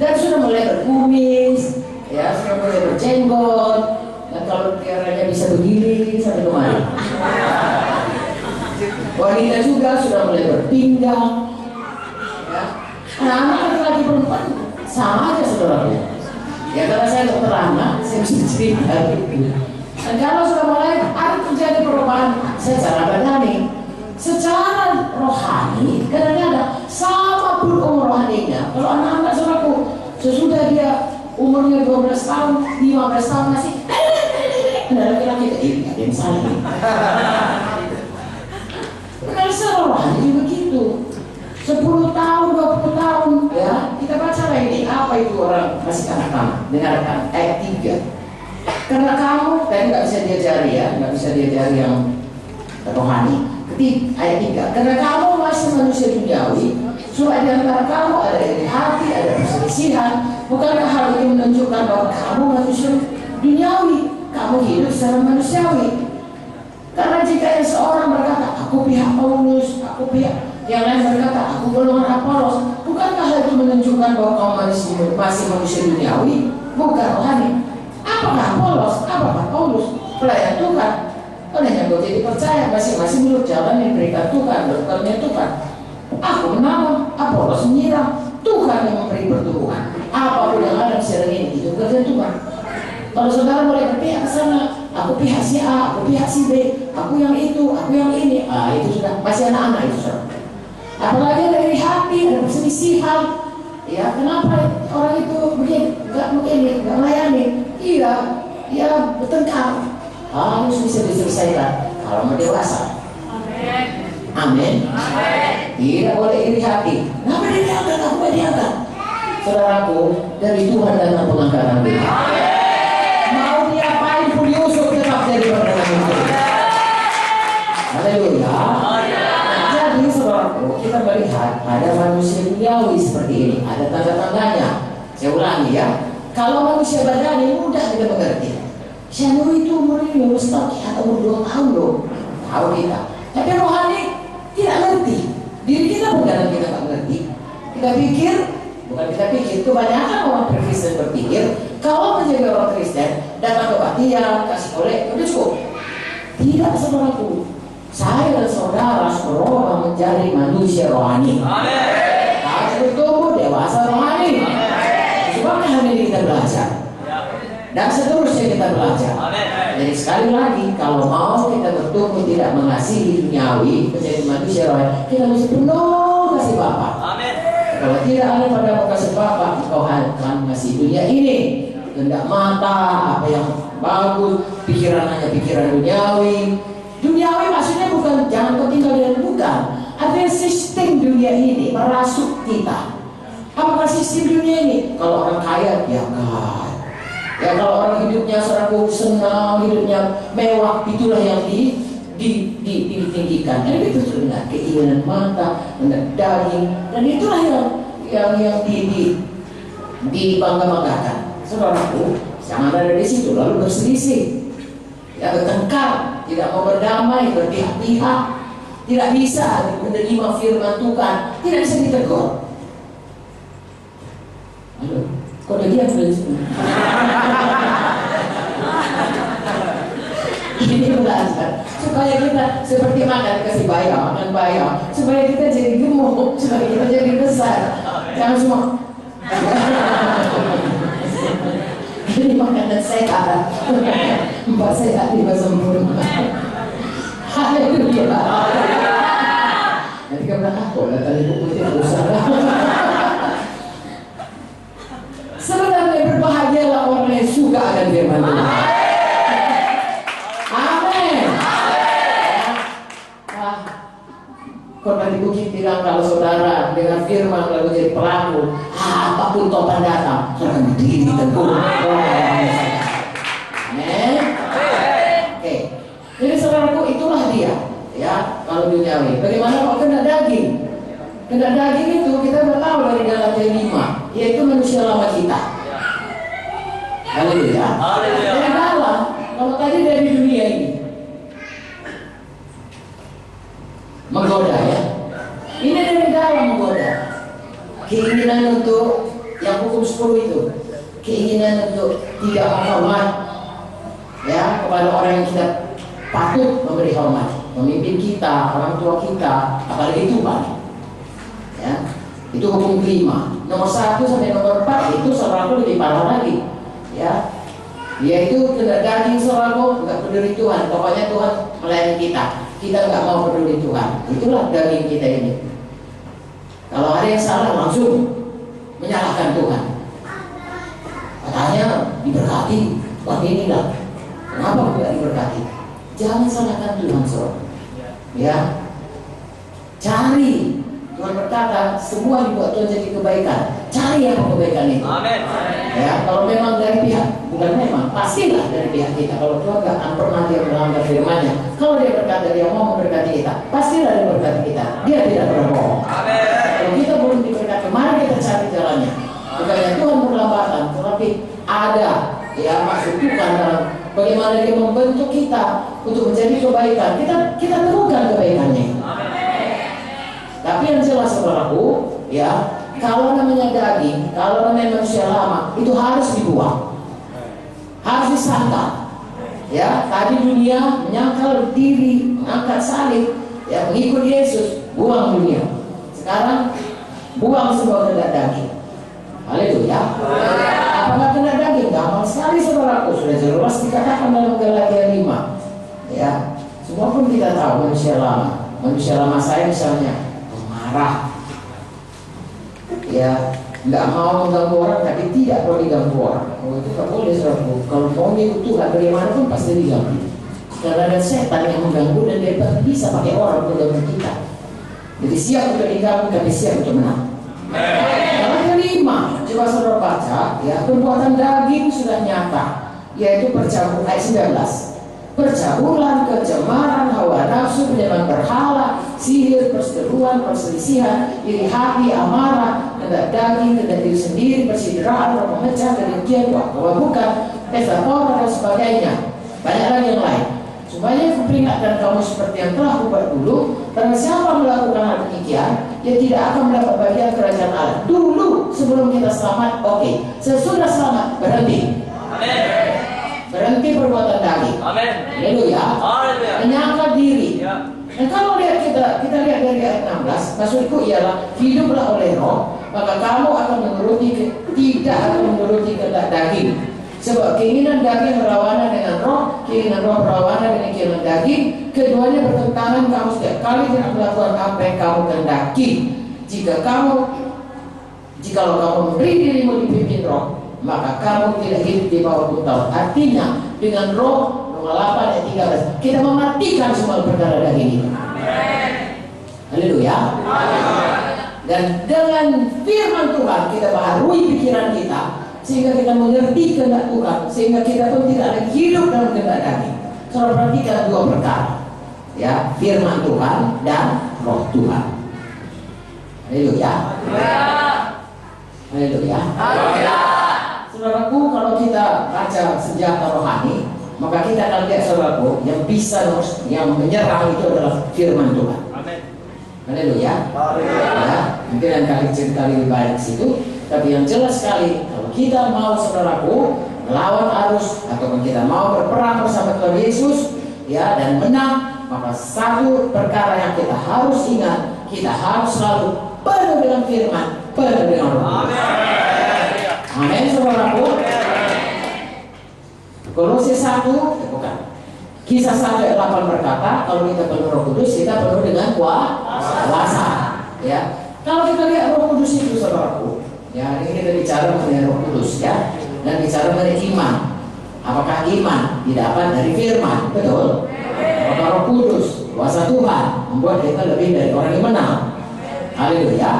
Dan sudah mulai berkumis, ya sudah mulai berjenggot. Dan kalau tiaranya bisa begini sampai kemana? Wanita juga sudah mulai berpinggang. Ya. Anak laki-laki perempuan sama aja saudara. Ya karena saya dokter anak, saya bisa cerita. Dan kalau sudah mulai ada terjadi perubahan secara badani. Secara rohani, kadang-kadang sama pun umur rohaninya. Kalau anak-anak saudaraku, sesudah dia umurnya 12 tahun, 15 tahun masih ada laki-laki ada yang salah. Kalau secara rohani juga gitu. 10 tahun, 20 tahun, ya kita baca lagi Apa itu orang masih kanak-kanak? Dengarkan ayat 3. Karena kamu, tadi nggak bisa diajari ya, nggak bisa diajari yang rohani. Ayat 3. Karena kamu masih manusia duniawi, supaya di antara kamu ada iri hati, ada perselisihan. Bukankah hal itu menunjukkan bahwa kamu manusia duniawi? Kamu hidup secara manusiawi. Karena jika seorang berkata, aku pihak Paulus, aku pihak, yang lain berkata, aku golongan Apolos, bukankah hal itu menunjukkan bahwa kamu masih manusia duniawi, bukan rohani? Apakah Apolos? Apakah Paulus? Pelayan Tuhan. Olehnya kau jadi percaya masing-masing menurut jalan yang diberikan Tuhan, berbuatnya Tuhan. Aku menanam, Apolos menyiram, Tuhan yang memberi pertumbuhan. Apapun yang ada di sekarang ini, itu kerja Tuhan. Kalau saudara mulai berpihak ke sana, aku pihak si A, aku pihak si B, aku yang itu, aku yang ini, itu sudah masih anak-anak itu saudara. Apalagi dari hati, ada perselisihan. Ya, kenapa orang itu begini, nggak melayani? Iya, ya bertengkar. Harus bisa diselesaikan kalau mau dewasa. Amin. Tidak boleh iri hati. Kenapa dia diangkat? Aku gak diangkat. Saudaraku, dari Tuhan datang pengangkatan dia. Mau diapain pun Yusuf tetap jadi perdana menteri. Haleluya. Jadi saudaraku, kita melihat ada manusia duniawi seperti ini. Ada tanda-tandanya. Saya ulangi ya. Kalau manusia badani mudah kita mengerti. Saya itu umurnya Ustaz, atau umur 2 tahun loh. Tahu kita. Tapi rohani tidak ngerti. Diri kita bukan kita nggak ngerti. Kita pikir, bukan kita pikir, kebanyakan orang Kristen berpikir kalau menjadi orang Kristen datang ke kebaktian, kasih oleh, udah cukup. Tidak, saudaraku. Saya dan saudara berubah menjadi manusia rohani. Harus bertumbuh dewasa rohani. Sebabnya hari ini kita belajar. Dan seterusnya kita belajar. Jadi sekali lagi, kalau mau kita bertumbuh tidak mengasihi duniawi, menjadi manusia rohani, kita mesti penuh kasih Bapa. Kalau tidak ada pada kasih Bapa, engkau akan mengasihi dunia ini. Hendak mata, apa yang bagus, pikiran hanya pikiran duniawi. Duniawi maksudnya bukan jangan kau tinggal dengan bukan. Artinya sistem dunia ini merasuk kita. Apakah sistem dunia ini? Kalau orang kaya, ya kan. Ya kalau orang hidupnya seragu senang, hidupnya mewah, itulah yang ditinggikan. Dan itu sebenarnya keinginan mata, keinginan daging, dan itulah yang dibangga-banggakan. Saudaraku, jangan ada di situ lalu berselisih, ya bertengkar, tidak mau berdamai, berpihak-pihak, tidak bisa menerima firman Tuhan, tidak bisa ditegur. Halo. Kok ada dia ini belajar supaya kita seperti makan kasih bayam, makan bayam, supaya kita jadi gemuk, supaya kita jadi besar. Jangan semua ini makanan sehat. Mbak sehat di sempurna. Haleluya. Nanti kamu aku datang ibu putih besar. Sebenarnya berbahagialah orang yang suka akan firman Tuhan. Amin. Korban di bukit bilang kalau saudara dengan firman lalu jadi pelaku, apapun topan datang, saudara berdiri teguh. Amin. Oke. Jadi saudaraku itulah dia, ya kalau duniawi. Bagaimana kalau kena daging? Kena daging itu kita udah tahu dari Galatia 5, yaitu manusia lama kita. Haleluya. Dari dalam, kalau tadi dari dunia ini menggoda ya. Ini dari dalam menggoda. Keinginan untuk yang hukum 10 itu, keinginan untuk tidak hormat ya kepada orang yang kita patut memberi hormat, pemimpin kita, orang tua kita, apalagi Tuhan. Ya, itu hukum kelima. Nomor 1 sampai nomor 4 itu saudaraku lebih parah lagi. Ya, yaitu tidak daging saudaraku, nggak peduli Tuhan. Pokoknya Tuhan melayani kita. Kita nggak mau peduli Tuhan. Itulah daging kita ini. Kalau ada yang salah langsung menyalahkan Tuhan. Katanya diberkati, begini lah. Kenapa tidak diberkati? Jangan salahkan Tuhan saudara. Ya, cari. Tuhan berkata, semua dibuat Tuhan jadi kebaikan. Cari apa kebaikan itu. Amin. Ya, kalau memang dari pihak, bukan memang, pastilah dari pihak kita. Kalau Tuhan gak akan pernah dia melanggar firman-Nya. Kalau dia berkata dia mau memberkati kita, pastilah dia berkati kita. Dia tidak pernah bohong. Kalau kita belum diberkati, mari kita cari jalannya. Bukannya Tuhan berlambatan, tetapi ada ya maksud Tuhan dalam bagaimana dia membentuk kita untuk menjadi kebaikan. Kita temukan kebaikannya. Tapi yang jelas saudaraku, ya, kalau namanya daging, kalau namanya manusia lama, itu harus dibuang, harus disantap. Ya, tadi dunia menyangkal diri, mengangkat salib, ya, mengikut Yesus, buang dunia. Sekarang buang semua kehendak daging. Haleluya. Apakah kehendak daging? Gampang sekali saudaraku, sudah jelas dikatakan dalam Galatia 5. Ya, semua pun kita tahu manusia lama. Manusia lama saya misalnya marah, ya, nggak mau mengganggu orang, tapi tidak boleh diganggu orang. Oh, itu nggak boleh saudaraku. Kalau mau ikut Tuhan bagaimanapun pasti diganggu. Karena ada setan yang mengganggu dan dia bisa pakai orang untuk mengganggu kita. Jadi siap untuk diganggu, tapi siap untuk menang. Yang kelima, coba saudara baca, ya, perbuatan daging sudah nyata, yaitu percabulan ayat 19. Percabulan, kecemaran, hawa nafsu, penyembahan berhala, sihir, perseteruan, perselisihan, iri hati, amarah, kehendak daging, kehendak diri sendiri, persideraan, roh memecah, kedengkian, bukan, pesta pora dan sebagainya. Banyak lagi yang lain. Supaya aku peringatkan kamu seperti yang telah kubuat dulu, karena siapa melakukan hal demikian, dia tidak akan mendapat bagian kerajaan Allah. Dulu sebelum kita selamat, oke. Sesudah selamat, berhenti. Amin. Berhenti perbuatan daging. Amin. Haleluya. Menyangka diri. Ya. Dan kalau lihat kita lihat dari ayat 16, maksudku ialah hiduplah oleh roh, maka kamu akan tidak akan menuruti kehendak daging. Sebab keinginan daging berlawanan dengan roh, keinginan roh berlawanan dengan keinginan daging. Keduanya bertentangan, kamu setiap kali tidak melakukan apa yang kamu kehendaki. Jikalau kamu memberi dirimu dipimpin roh, maka kamu tidak hidup di bawah Taurat. Artinya dengan roh, Roma 8 ayat 13, kita mematikan semua perkara daging ini. Haleluya. Dan dengan firman Tuhan kita baharui pikiran kita, sehingga kita mengerti kehendak Tuhan, sehingga kita pun tidak lagi hidup dalam kehendak daging. Saudara perhatikan dua perkara, ya, firman Tuhan dan roh Tuhan. Haleluya. Haleluya. Saudaraku, kalau kita baca senjata rohani, maka kita akan lihat saudaraku, yang bisa yang menyerang itu adalah firman Tuhan. Amin. Haleluya. Ya, mungkin yang kali cerita lebih banyak situ, tapi yang jelas sekali, kalau kita mau saudaraku melawan arus atau kita mau berperang bersama Tuhan Yesus, ya, dan menang, maka satu perkara yang kita harus ingat, kita harus selalu penuh dengan firman, penuh dengan roh. Amin, saudaraku. Kolose 1, bukan. Kisah 1 ayat 8 berkata, kalau kita penuh Roh Kudus, kita penuh dengan kuasa. Ya. Kalau kita lihat Roh Kudus itu, saudaraku, ya, ini kita bicara mengenai Roh Kudus, ya, dan bicara mengenai iman. Apakah iman didapat dari firman? Betul. Apakah Roh Kudus, kuasa Tuhan, membuat kita lebih dari orang yang menang? Haleluya.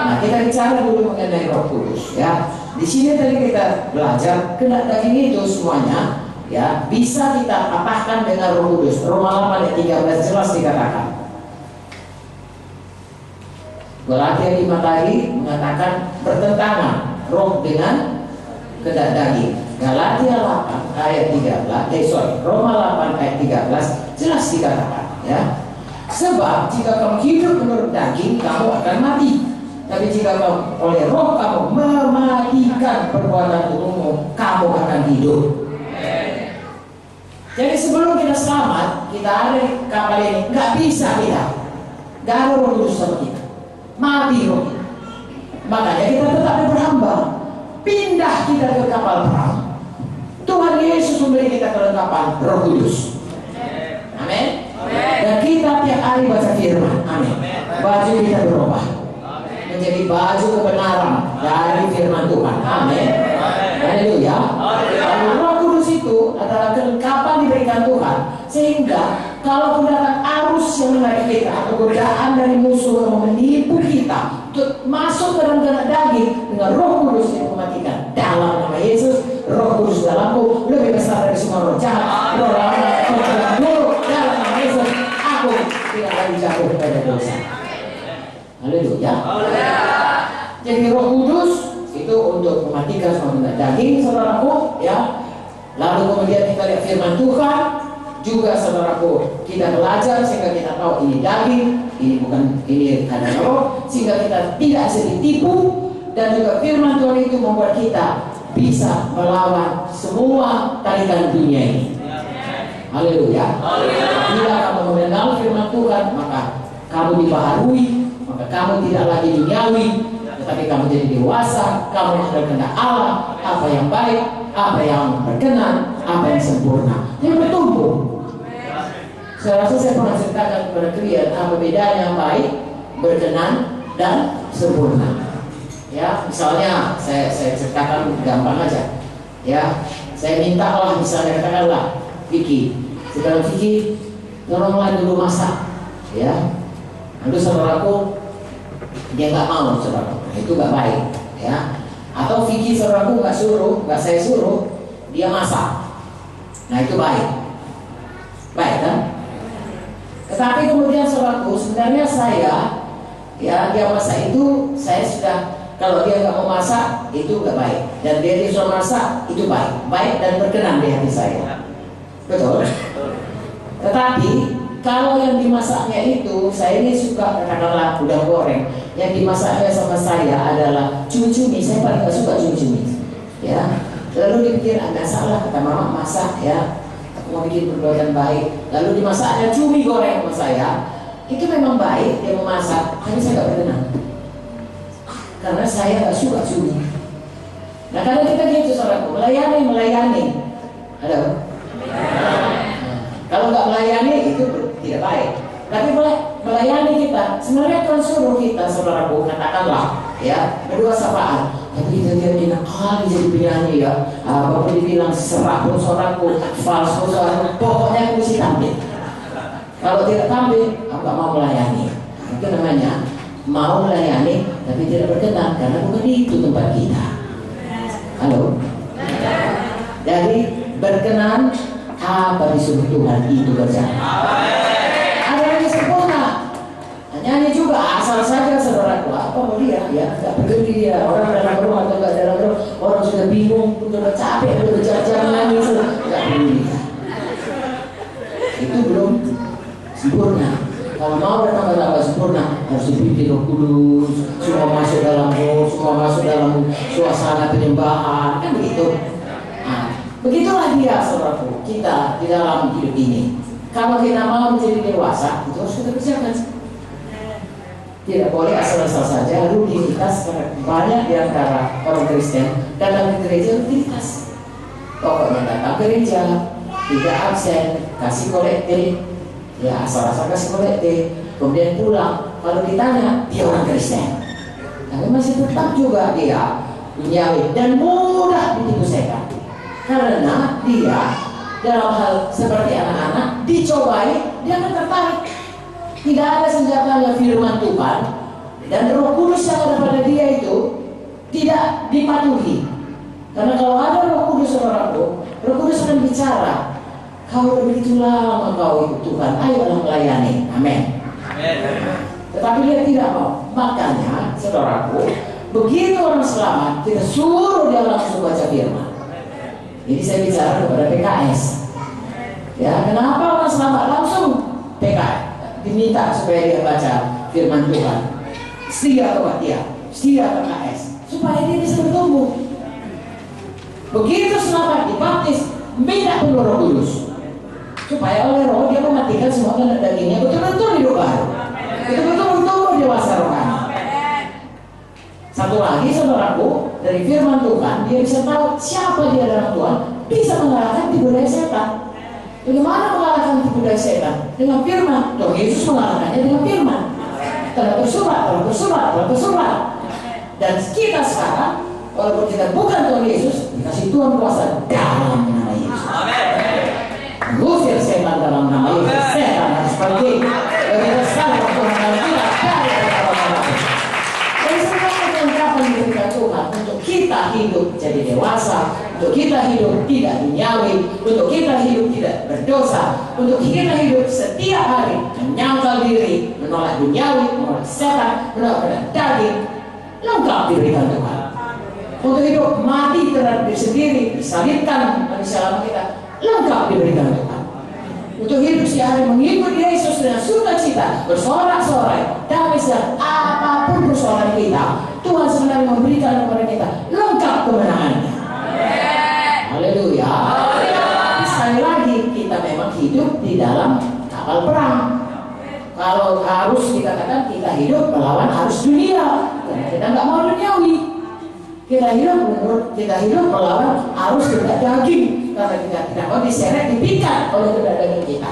Nah, kita bicara dulu mengenai Roh Kudus, ya. Di sini tadi kita belajar kehendak daging itu semuanya, ya, bisa kita patahkan dengan Roh Kudus. Roma 8 ayat 13 jelas dikatakan. Galatia 5 tadi mengatakan bertentangan roh dengan kehendak daging. Galatia 8 ayat 13, Roma 8 ayat 13 jelas dikatakan, ya. Sebab jika kamu hidup menurut daging, kamu akan mati. Tapi jika kamu oleh roh kamu mematikan perbuatan tubuhmu, kamu akan hidup. Jadi sebelum kita selamat, kita ada di kapal ini, nggak bisa kita, nggak ada Roh Kudus sama kita, mati roh kita. Makanya kita tetap berhamba, pindah kita ke kapal perang. Tuhan Yesus memberi kita kelengkapan Roh Kudus. Amin. Dan kita tiap hari baca firman. Amin. Baju kita berubah menjadi baju kebenaran dari firman Tuhan. Amin. Haleluya. Roh Kudus itu adalah kelengkapan diberikan Tuhan Sehingga kalau datang arus yang menarik kita atau godaan dari musuh yang menipu kita untuk masuk ke dalam daging, dengan Roh Kudus yang mematikan. Dalam nama Yesus, Roh Kudus dalamku lebih besar dari semua roh jahat, roh buruk. Dalam nama Yesus, aku tidak lagi jatuh kepada dosa. Haleluya. Jadi Roh Kudus itu untuk mematikan semua daging, saudaraku, ya. Lalu kemudian kita lihat firman Tuhan juga, saudaraku, kita belajar sehingga kita tahu ini daging, ini bukan, ini adalah roh, sehingga kita tidak sedih tipu. Dan juga firman Tuhan itu membuat kita bisa melawan semua tarikan dunia ini. Haleluya. Bila kamu mengenal firman Tuhan, maka kamu dibaharui, maka kamu tidak lagi duniawi, tetapi kamu jadi dewasa. Kamu mengenal kehendak Allah, apa yang baik, apa yang berkenan, apa yang sempurna, yang bertumbuh. Saya rasa saya pernah ceritakan kepada kalian apa bedanya baik, berkenan, dan sempurna. Ya, misalnya saya ceritakan gampang aja. Ya, saya minta Allah, misalnya katakanlah Vicky, saudara Vicky, tolonglah dulu masak. Ya, lalu saudaraku dia nggak mau, saudaraku, itu nggak baik. Ya, atau Vicky saudaraku nggak saya suruh, dia masak. Nah itu baik, baik kan? Tetapi kemudian saudaraku, sebenarnya saya, ya dia masak itu, saya sudah, kalau dia nggak mau masak itu nggak baik, dan dia disuruh masak itu baik, baik dan berkenan di hati saya, betul. Tetapi kalau yang dimasaknya itu, saya ini suka katakanlah udang goreng, yang dimasaknya sama saya adalah cumi-cumi. Saya paling nggak suka cumi-cumi, ya. Lalu dipikir agak salah, kata mama masak, ya aku mau bikin perbuatan baik, lalu dimasaknya cumi goreng sama saya. Itu memang baik, dia mau masak, tapi saya nggak berkenan karena saya nggak suka cumi. Nah kalau kita gitu saudaraku, melayani, halo. Kalau nggak melayani itu tidak baik. Tapi melayani kita, sebenarnya Tuhan suruh kita, saudaraku, katakanlah, ya, berdua sapaan. Tapi kita tidak dinakali jadi penyanyi, ya. Bapak dibilang serak pun saudaraku, fals pun saudaraku, pokoknya aku mesti tampil. Kalau tidak tampil, aku nggak mau melayani. Itu namanya mau melayani, tapi tidak berkenan karena bukan itu tempat kita. Halo. Jadi berkenan apa disuruh Tuhan itu kerjaan. Ada yang sempurna. Nyanyi juga asal saja saudaraku, apa mau dia, ya nggak peduli dia orang dalam rumah atau nggak dalam rumah, orang sudah bingung, sudah capek, sudah berjam-jam nyanyi, nggak peduli. Itu belum sempurna. Kalau mau datang ke sempurna, harus dipimpin Roh Kudus, semua masuk dalam roh, semua masuk dalam suasana penyembahan, kan begitu. Nah, begitulah dia saudaraku, kita di dalam hidup ini. Kalau kita mau menjadi dewasa, itu harus kita kerjakan. Tidak boleh asal-asal saja rutinitas. Banyak di antara orang Kristen datang ke gereja rutinitas. Pokoknya datang ke gereja, tidak absen, kasih kolektif, ya asal-asal kasih kolektif, kemudian pulang. Kalau ditanya, dia orang Kristen, tapi masih tetap juga dia duniawi dan mudah ditipu setan. Karena dia dalam hal seperti anak-anak dicobai, dia akan tertarik. Tidak ada senjatanya firman Tuhan dan Roh Kudus yang ada pada dia itu tidak dipatuhi. Karena kalau ada Roh Kudus saudaraku, Roh Kudus akan bicara, kau begitu lama kau ikut Tuhan, ayolah melayani. Amin. Tetapi dia tidak mau. Makanya saudaraku, begitu orang selamat, kita suruh dia langsung baca firman. Jadi saya bicara kepada PKS. Ya, kenapa orang selamat langsung PKS? Diminta supaya dia baca firman Tuhan. Setia kepada dia, setia PKS, supaya dia bisa bertumbuh. Begitu selamat dibaptis, minta penuh Roh Kudus, supaya oleh Roh dia mematikan semua tanda dagingnya, betul-betul hidup baru, betul-betul bertumbuh dewasa rohani. Satu lagi saudaraku, dari firman Tuhan dia bisa tahu siapa dia dalam Tuhan, bisa mengalahkan tipu daya setan. Bagaimana mengalahkan tipu daya setan? Dengan firman. Tuhan Yesus mengalahkannya dengan firman. Telah bersurat. Dan kita sekarang, walaupun kita bukan Tuhan Yesus, dikasih Tuhan kuasa dalam nama Yesus. Ngusir setan dalam nama Yesus. Setan harus pergi. Begitu sekali Tuhan dalam kita dari orang-orang. Dan semua kelengkapan diberikan Tuhan untuk kita hidup jadi dewasa, untuk kita hidup tidak duniawi, untuk kita hidup tidak berdosa, untuk kita hidup setiap hari menyangkal diri, menolak duniawi, menolak setan, menolak daging. Lengkap diberikan Tuhan. Untuk hidup mati terhadap diri sendiri, disalibkan manusia lama kita, lengkap diberikan Tuhan. Untuk hidup sehari mengikut Yesus dengan sukacita, bersorak-sorai, damai sejahtera, apapun persoalan kita, Tuhan sebenarnya memberikan kepada kita lengkap kemenangannya. Haleluya. Sekali lagi kita memang hidup di dalam kapal perang. Kalau harus dikatakan kita hidup melawan arus dunia, karena kita nggak mau duniawi. Kita hidup melawan arus kehendak daging, karena kita tidak mau diseret dipikat oleh kehendak daging kita.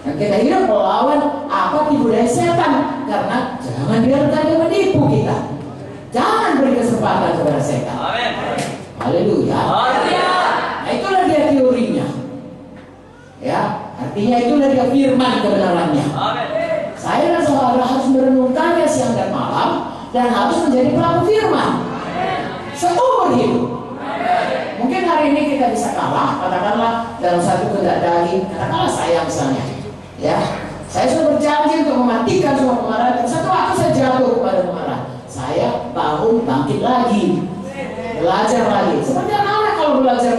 Dan kita hidup melawan apa tipu daya setan, karena jangan biarkan dia menipu kita. Jangan beri kesempatan kepada setan. Haleluya. Nah, itulah dia teorinya. Ya, artinya itulah dia firman kebenarannya. Saya dan saudara harus merenungkannya siang dan malam dan harus menjadi pelaku firman seumur hidup. Mungkin hari ini kita bisa kalah, katakanlah dalam satu kehendak daging, katakanlah saya misalnya, ya, saya sudah berjanji untuk mematikan semua kemarahan. Satu waktu saya jatuh kepada kemarahan, saya bangun bangkit lagi, belajar lagi. Seperti anak-anak kalau belajar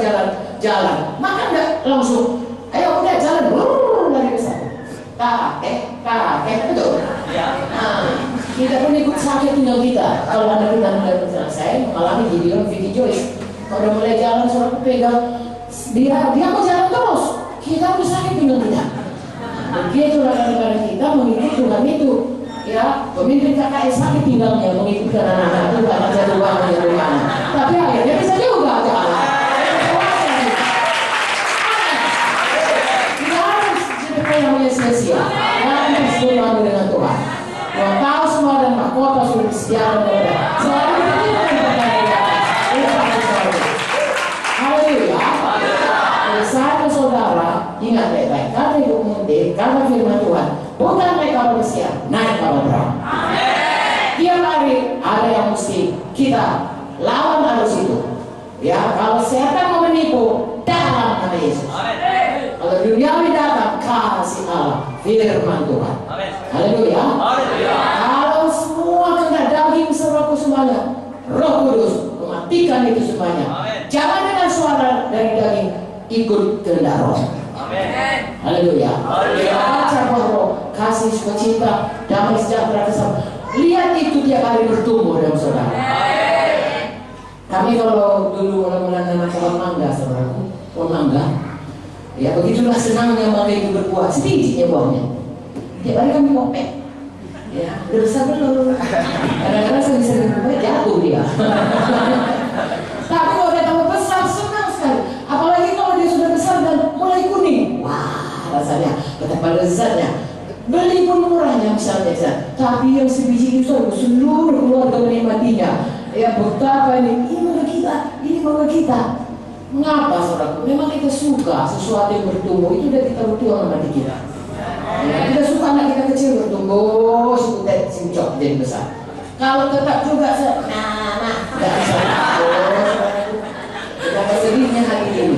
jalan, maka enggak langsung, ayo udah jalan, lari ke sana. Kakek, betul. Nah, kita pun ikut sakit tinggal kita. Kalau anak kita mulai berjalan, saya mengalami Vicky Joyce. Kalau udah mulai jalan, suara pegang, dia mau jalan terus. Kita udah sakit tinggal kita. Begitulah kadang-kadang kita mengikuti Tuhan itu. Ya, pemimpin KKS sakit tinggalnya mengikuti anak-anak itu karena jatuh bangun. Tapi akhirnya bisa juga jalan. Yang punya sia-sia, harus berlalu dengan Tuhan. Tuhan tahu semua dan mahkota sudah disediakan kepada selalu kita berkata-kata. Haleluya. Jadi saya dan saudara ingat baik-baik, kata Ibu Munti, kata firman Tuhan, bukan naik kapal pesiar, naik kapal perang. Tiap hari ada yang mesti kita lawan arus itu. Ya, kalau setan mau menipu, dalam nama Yesus. Kalau duniawi datang, kasih Allah firman Tuhan. Haleluya. Kalau semua kehendak daging serahku semuanya, Roh Kudus mematikan itu semuanya. Jangan dengan suara dari daging ikut kehendak Roh. Haleluya. Baca Roh, kasih sukacita, damai sejahtera kesabaran. Lihat itu tiap hari bertumbuh dalam saudara. Kami kalau dulu mula-mula nanam pohon mangga, saudaraku, pohon mangga, ya begitulah senangnya mangga itu berbuah, sedikitnya buahnya. Tiap hari kami kopek, ya, udah besar belum? Kadang-kadang saya bisa berbuah jatuh dia. Tapi kalau dia tambah besar, senang sekali. Apalagi kalau dia sudah besar dan mulai kuning, wah rasanya betapa lezatnya. Beli pun murahnya misalnya, tapi yang sebiji itu seluruh keluarga menikmatinya. Ya betapa ini mangga kita. Mengapa saudaraku? Memang kita suka sesuatu yang bertumbuh, itu udah kita bertuang sama kita. Ya, kita suka anak kita kecil bertumbuh, sincok jadi besar. Kalau tetap juga nggak bisa. Kita sedihnya hari ini.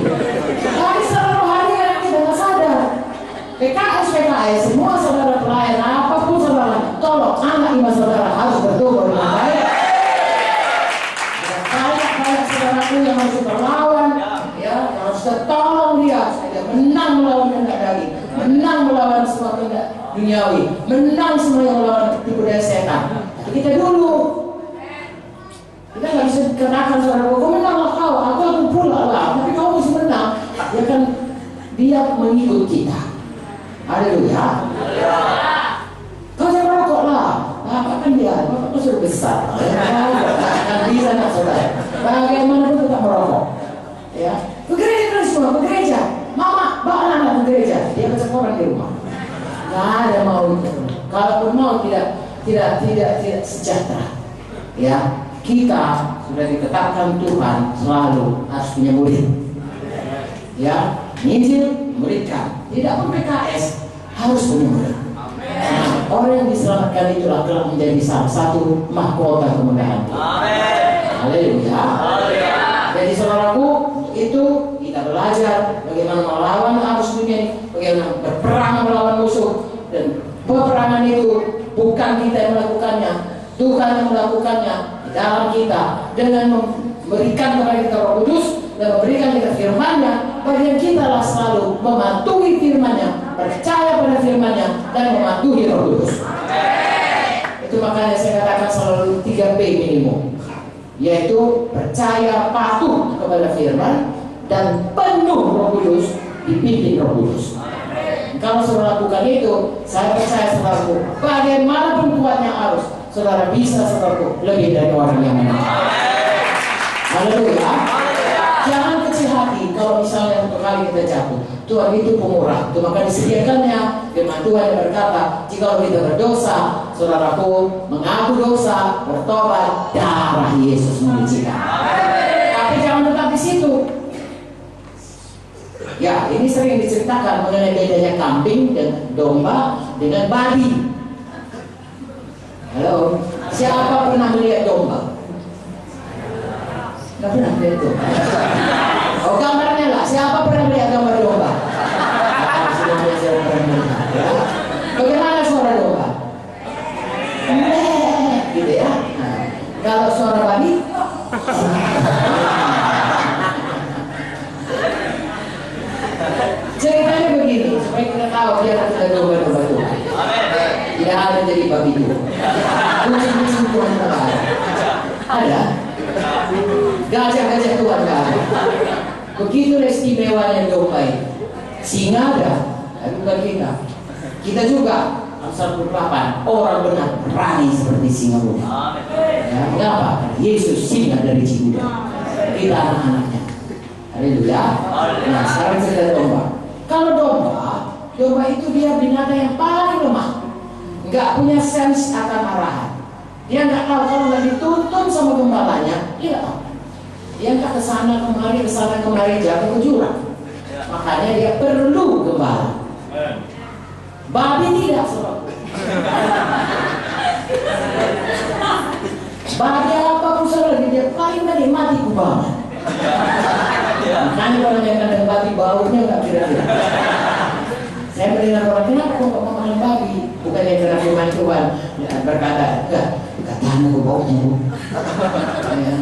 Tapi secara rohani kita nggak sadar. PKS, semua saudara pelayan, apapun saudara, tolong anak iman saudara harus bertumbuh dengan baik. Banyak saudaraku yang harus berlawan, ya, yang harus tertolong dia, saya menang melawan kehendak daging, menang melawan semua kehendak duniawi, menang semua yang melawan tipu daya setan. Kita dulu, kita nggak bisa dikatakan saudaraku, kau menanglah kau, aku akan pula lah, tapi kau mesti menang. Ya kan, dia mengikut kita. Haleluya. Kau jangan rokok lah. Bapak kan dia, bapak sudah besar. Kan bisa nak saudara. Bagaimana pun tetap merokok. Ya, ke gereja terus semua, ke gereja. Mama, bawa anak ke gereja. Dia baca koran di rumah. Nggak ada mau. Kalaupun mau tidak sejahtera. Ya, kita sudah ditetapkan Tuhan selalu harus punya murid. Ya, Injil, muridkan. Tidak pun PKS, harus benar. Orang yang diselamatkan itulah kelak menjadi salah satu mahkota kemuliaan. Haleluya. Jadi saudaraku, itu kita belajar bagaimana melawan arus dunia ini, bagaimana berperang melawan musuh, dan peperangan itu bukan kita yang melakukannya, Tuhan yang melakukannya di dalam kita dengan memberikan kepada kita Roh Kudus dan memberikan kita firman-Nya. Bagian kita lah selalu mematuhi firman-Nya, percaya pada firman-Nya, dan mematuhi Roh Kudus. Itu makanya saya katakan selalu 3P minimum, yaitu percaya, patuh kepada firman, dan penuh Roh Kudus, dipimpin Roh Kudus. Kalau saudara lakukan itu, saya percaya saudaraku, bagaimanapun kuatnya arus, saudara bisa saudaraku lebih dari orang yang menang. Haleluya. Jangan kecil hati kalau misalnya satu kali kita jatuh. Tuhan itu pemurah, itu maka disediakannya firman Tuhan yang berkata, jika kita berdosa, saudaraku mengaku dosa, bertobat, darah Yesus menyucikan. Tapi jangan tetap di situ. Ya, ini sering diceritakan mengenai bedanya kambing dan domba dengan babi. Halo, siapa pernah melihat domba? Nggak pernah melihat domba. Oh, gambarnya lah. Siapa pernah melihat gambar domba? Bagaimana suara domba? Gitu ya. Nah, kalau suara babi? Ceritanya begini, supaya kita tahu dia ada domba-domba Tuhan. Tidak ada jadi babi itu. Kucing-kucing Tuhan tidak ada. Ada. Gajah-gajah Tuhan tidak ada. Begitu istimewanya domba itu. Singa ada, tapi bukan kita. Kita juga Amsal 48, orang benar berani seperti singa muda. Ya, kenapa? Yesus singa dari Cibuda. Kita anak-anaknya. Haleluya. Nah, sekarang cerita domba. Kalau domba itu dia binatang yang paling lemah, nggak punya sense akan arahan. Dia nggak tahu kalau nggak dituntun sama gembalanya, dia nggak tahu. Dia nggak kesana kemari jatuh ke jurang. Makanya dia perlu gembala. Babi tidak, sobat. Babi apapun saudara, dia paling menikmati kubangan. Makanya kalau yang kandang babi baunya nggak kira-kira. Saya mendengar orang, kenapa kok nggak makan babi? Bukan yang kena firman Tuhan berkata, enggak tahan baunya. Ya.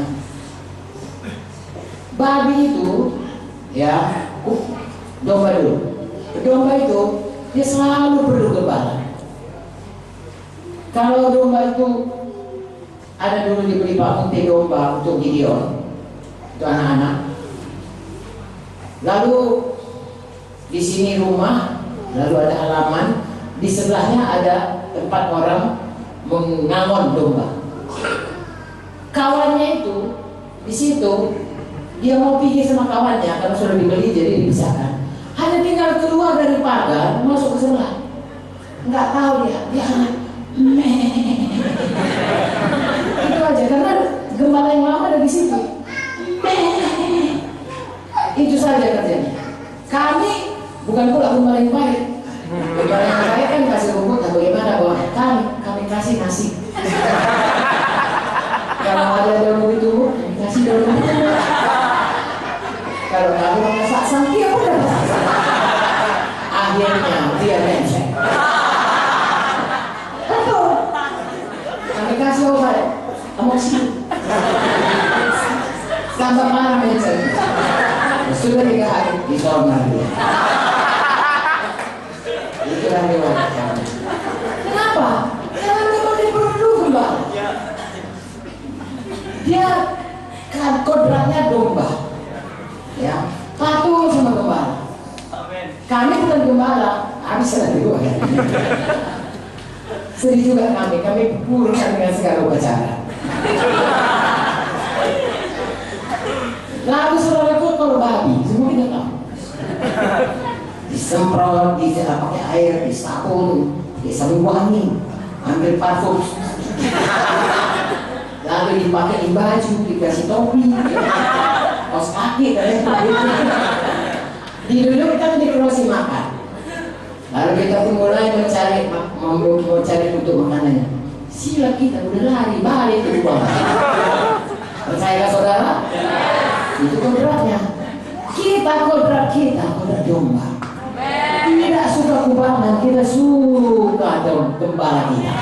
Babi itu, ya, domba dulu. Domba itu dia selalu perlu gembala. Kalau domba itu ada dulu dibeli pakai domba untuk Gideon, itu anak-anak. Lalu di sini rumah, lalu ada halaman, di sebelahnya ada tempat orang mengangon domba. Kawannya itu di situ, dia mau pergi sama kawannya karena sudah dibeli jadi dipisahkan. Hanya tinggal keluar dari pagar masuk ke sebelah. Nggak tahu dia hanya itu aja karena gembala yang lama ada di situ. Itu saja kerjanya. Kami bukan pula gembala yang baik. Gembala yang baik kan kasih rumput atau bagaimana, bahwa kami kasih nasi. Kalau ada daun itu, kasih daun itu. Kalau kamu masak sangki, aku udah masak. Akhirnya dia mencet. Betul. Kami kasih obat emosi. Tambah marah mencet. Sudah 3 hari disorban dia. Itulah riwayat kami. Kenapa? Karena memang dia perlu gembala. Dia kan kodratnya domba. Ya, patuh sama gembala. Kami bukan gembala, habis lagi juga. Sedih juga kami purkan dengan segala upacara. Lalu saudaraku kalau babi, semua kita tahu. Disemprot, pakai air, disabun, disabun wangi, ambil parfum. Lalu dipakai di baju, dikasih topi, kaos kaki, Didudukkan di kursi makan. Lalu kita pun mulai mencari untuk makanannya. Sila kita udah lari balik ke rumah. Percaya saudara? Itu kodratnya. Kodrat domba. Tidak suka kubangan, kita suka gembala kita.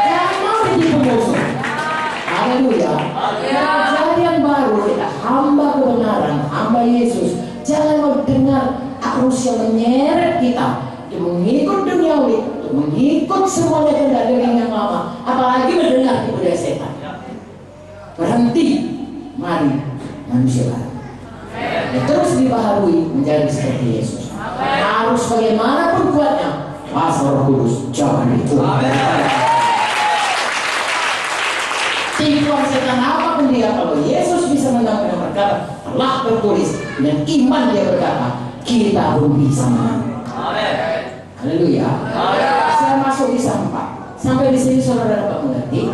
Jangan mau jadi musuh. Haleluya. Kejadian baru kita hamba kebenaran, hamba Yesus. Jangan mau dengar arus yang menyeret kita untuk mengikut duniawi, untuk mengikut semuanya kehendak daging yang lama, apalagi mendengar budaya setan. Berhenti, mari manusia baru. Dan terus dibaharui menjadi seperti Yesus. Harus bagaimanapun kuatnya, kuasa Roh Kudus jangan dibuang. Tipuan setan apapun dia, kalau Yesus bisa menang dengan berkata, telah tertulis, dengan iman dia berkata, kita pun bisa menang. Haleluya. Saya masuk di sampah. Sampai di sini saudara dapat mengerti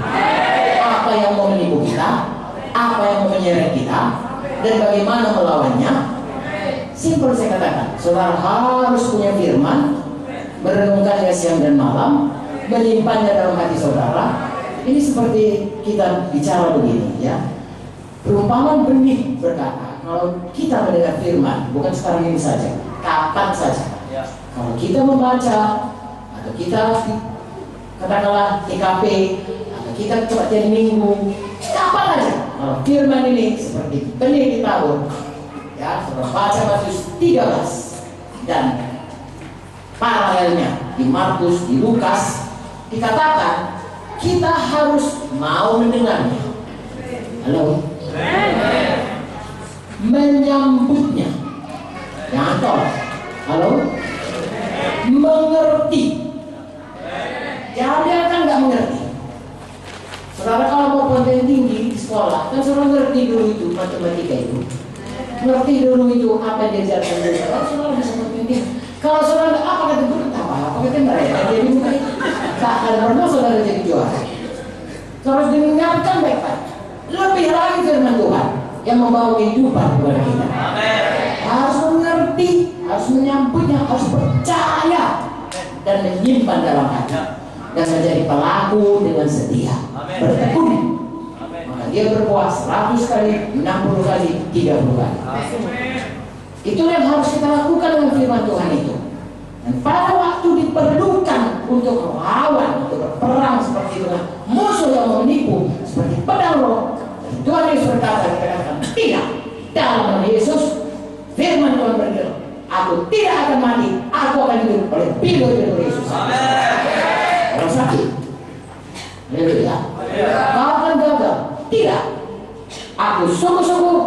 apa yang mau menipu kita, apa yang mau menyeret kita, dan bagaimana melawannya. Simpel saya katakan, saudara harus punya firman, merenungkannya siang dan malam, menyimpannya dalam hati saudara. Ini seperti kita bicara begini ya. Perumpamaan benih berkata, kalau kita mendengar firman, bukan sekarang ini saja, kapan saja. Kalau kita membaca, atau kita katakanlah TKP, atau kita kebaktian minggu, kapan aja. Kalau firman ini seperti benih ditabur, ya, saudara baca Matius 13 dan paralelnya di Markus, di Lukas, dikatakan kita harus mau mendengarnya. Halo? Menyambutnya. Jangan tolak. Halo? Mengerti. Jangan biarkan nggak mengerti. Saudara kalau mau konten tinggi di sekolah, kan saudara ngerti dulu itu matematika itu. Ngerti dulu itu apa yang diajarkan dulu. Kalau saudara bisa konten tinggi. Kalau saudara nggak apa kata guru, apa kata mereka jadi bukan itu. Tak akan pernah saudara jadi juara. Terus diingatkan baik-baik. Lebih lagi firman Tuhan yang membawa kehidupan kepada kita. Harus mengerti, harus menyambutnya, harus percaya dan menyimpan dalam hati dan menjadi pelaku dengan setia. Bertekun. Maka dia berpuas 100 kali, 60 kali, 30 kali. Itu yang harus kita lakukan dengan firman Tuhan itu. Dan pada waktu diperlukan untuk melawan, untuk berperang seperti itu, musuh yang menipu seperti pedang roh, Tuhan Yesus berkata, dikatakan tidak. Dalam nama Yesus, firman Tuhan berkata, aku tidak akan mati, aku akan hidup oleh pilur-pilur Yesus. Kalau sakit, haleluya. Kau akan gagal, tidak. Aku sungguh-sungguh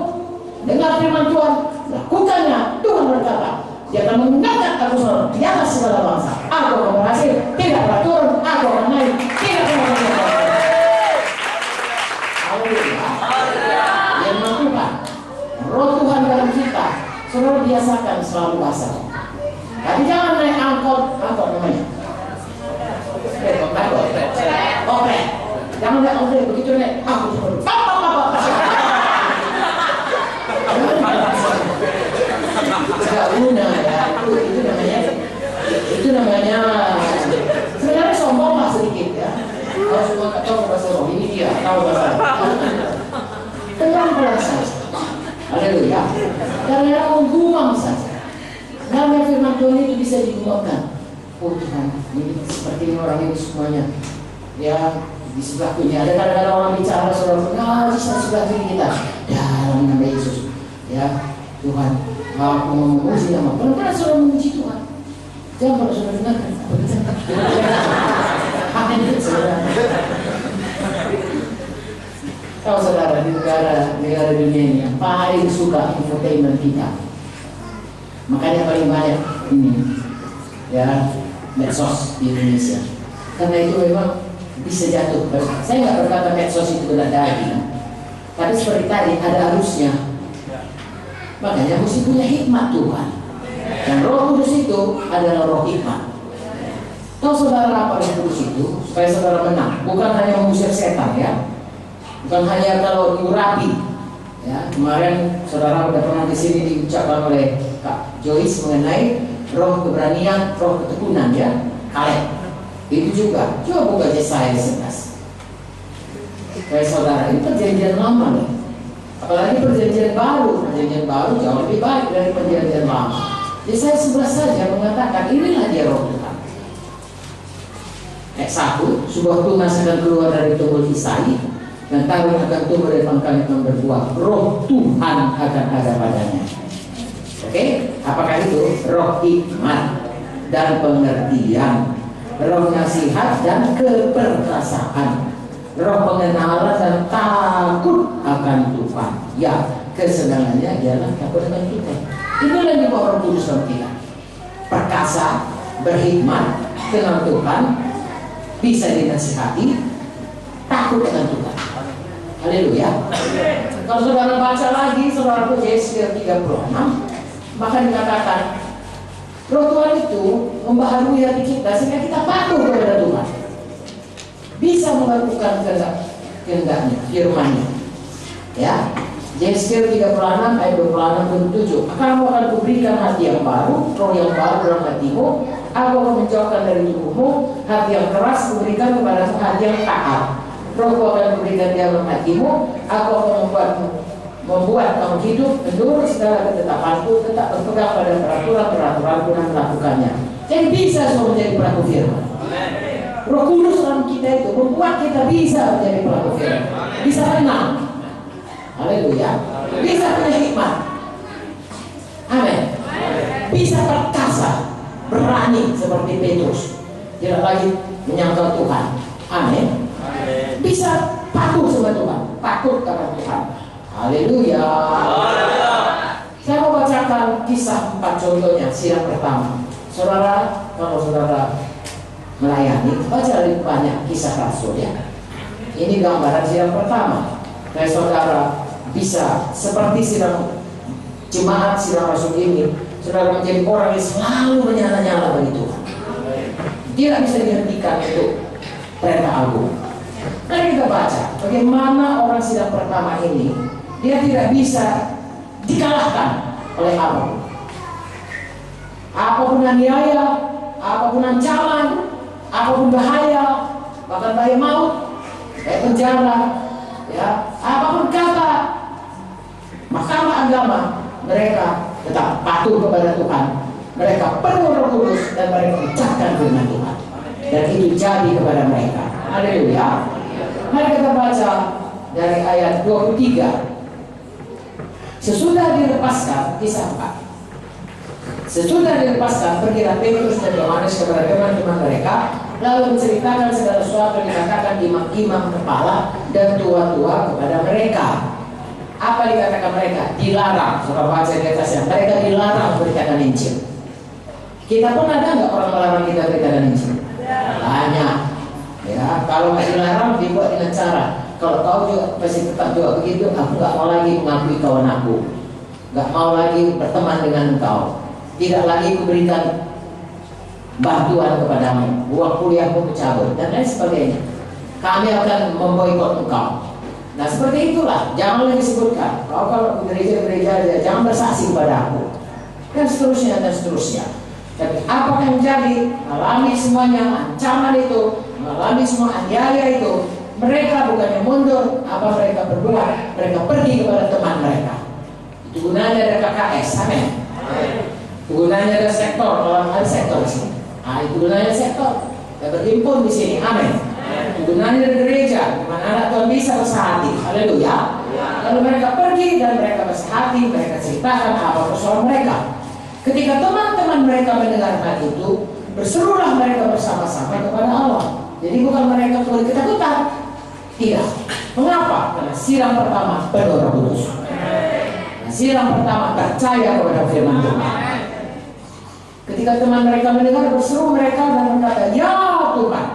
dengar firman Tuhan, lakukannya. Tuhan berkata, dia akan mengangkat aku selalu di atas segala bangsa. Aku akan berhasil, tidak akan turun, aku akan naik, tidak akan naik. Yang melakukan Roh Tuhan dalam kita, saudara biasakan selalu basah. Tapi jangan naik angkot namanya. Oke, jangan naik angkot begitu naik angkot. Tidak guna ya, itu namanya sebenarnya sombong lah sedikit ya. Kalau semua tahu bahasa roh, ini dia tahu bahasa. Pelan-pelan saja. Haleluya. Karena menggumam saja. Karena firman Tuhan itu bisa digumamkan. Oh Tuhan, ini seperti orang ini semuanya. Ya, di sebelah ini ada kadang-kadang orang bicara saudara, di sebelah kiri kita. Dalam nama Yesus. Ya, Tuhan, aku memuji nama. Pelan-pelan saudara memuji Tuhan. Jangan kalau saudara dengarkan. Tahu saudara, di negara dunia ini yang paling suka infotainment kita, makanya paling banyak ini ya medsos di Indonesia. Karena itu memang bisa jatuh. Saya nggak berkata medsos itu benar daging, tapi seperti tadi ada arusnya. Makanya mesti punya hikmat Tuhan. Dan Roh Kudus itu adalah roh hikmat. Tahu saudara apa Roh Kudus itu? Supaya saudara menang, bukan hanya mengusir setan ya. Bukan hanya kalau minggu rapi, ya kemarin saudara udah pernah di sini diucapkan oleh Joyce mengenai roh keberanian, roh ketekunan ya, Kaleb. Itu juga, coba buka Yesaya 11. Kayak saudara, ini perjanjian lama nih. Apalagi perjanjian baru jauh lebih baik dari perjanjian lama. Yesaya 11 saja mengatakan, inilah dia roh Tuhan. Ayat 1, sebuah tunas akan keluar dari tubuh Isai, dan tarung akan tumbuh dari pangkal yang berbuah. Roh Tuhan akan ada padanya. Oke, apakah itu? Roh hikmat dan pengertian, roh nasihat dan keperkasaan, roh pengenalan dan takut akan Tuhan. Ya, kesenangannya ialah takut akan Tuhan. Inilah yang dibawa Roh Kudus dalam kita. Perkasa, berhikmat, kenal Tuhan, bisa dinasihati, takut dengan Tuhan. Haleluya. Kalau saudara baca lagi, saudara Yesaya 36, maka dikatakan Roh Tuhan itu membaharui hati kita sehingga kita patuh kepada Tuhan, bisa melakukan kehendaknya, firman-Nya. Ya, Yesaya 36 ayat 26-27. Kamu akan kuberikan hati yang baru, roh yang baru dalam hatimu. Aku akan menjauhkan dari tubuhmu hati yang keras, kuberikan kepadamu hati yang taat. Rohku akan kuberikan dalam hatimu. Aku akan membuat kamu hidup menurut segala ketetapanku, tetap berpegang pada peraturan-peraturanku dan melakukannya. Jadi bisa semua menjadi pelaku firman. Roh Kudus dalam kita itu membuat kita bisa menjadi pelaku firman, bisa menang. Haleluya. Bisa punya hikmat. Amin. Bisa perkasa, berani seperti Petrus, tidak lagi menyangkal Tuhan. Amin. Bisa patuh sama Tuhan, takut kepada Tuhan. Haleluya. Saya mau bacakan kisah 4 contohnya, sidang pertama. Saudara, kalau saudara melayani, baca lebih banyak kisah rasul ya. Ini gambaran sidang pertama. Kayak saudara bisa seperti sidang jemaat sidang rasul ini, saudara menjadi orang yang selalu menyala-nyala bagi Tuhan. Tidak bisa dihentikan untuk perintah agung. Mari kita baca bagaimana orang sidang pertama ini, dia tidak bisa dikalahkan oleh apapun. Apapun aniaya, apapun ancaman, apapun bahaya, bahkan bahaya maut, kayak penjara, ya, apapun kata mahkamah agama, mereka tetap patuh kepada Tuhan. Mereka penuh Roh Kudus dan mereka ucapkan firman Tuhan, dan itu jadi kepada mereka. Haleluya. Mari kita baca dari ayat 23. Sesudah dilepaskan, kisah 4. Sesudah dilepaskan, pergilah Petrus dan Yohanes kepada teman-teman mereka, lalu menceritakan segala sesuatu yang dikatakan imam-imam kepala dan tua-tua kepada mereka. Apa dikatakan mereka? Dilarang. Saudara baca di atasnya, mereka dilarang beritakan Injil. Kita pun ada nggak orang melarang kita beritakan Injil? Banyak. Ya, kalau nggak dilarang dibuat dengan cara, kalau kau juga masih tetap juga begitu, aku nggak mau lagi mengakui kawan aku, nggak mau lagi berteman dengan engkau, tidak lagi kuberikan bantuan kepadamu, uang kuliahmu cabut dan lain sebagainya. Kami akan memboikot engkau. Nah seperti itulah, jangan lagi disebutkan. Kau kalau ke gereja jangan bersaksi kepada aku, dan seterusnya dan seterusnya. Tapi apa yang jadi? Alami semuanya ancaman itu, mengalami semua aniaya itu. Mereka bukannya mundur, apa mereka berbuat? Mereka pergi kepada teman mereka. Itu gunanya ada KKS, amin. Itu gunanya ada sektor, kalau ada sektor di sini. Nah, itu gunanya sektor. Kita berhimpun di sini, amin. Itu gunanya ada gereja, di mana anak Tuhan bisa bersahati, haleluya. Lalu mereka pergi dan mereka bersahati, mereka ceritakan apa persoalan mereka. Ketika teman-teman mereka mendengar hal itu, berserulah mereka bersama-sama kepada Allah. Jadi bukan mereka boleh ketakutan. Tidak. Mengapa? Karena siram pertama penuh Roh Kudus. Siram pertama percaya kepada firman Tuhan. Ketika teman mereka mendengar, berseru mereka dan berkata, ya Tuhan,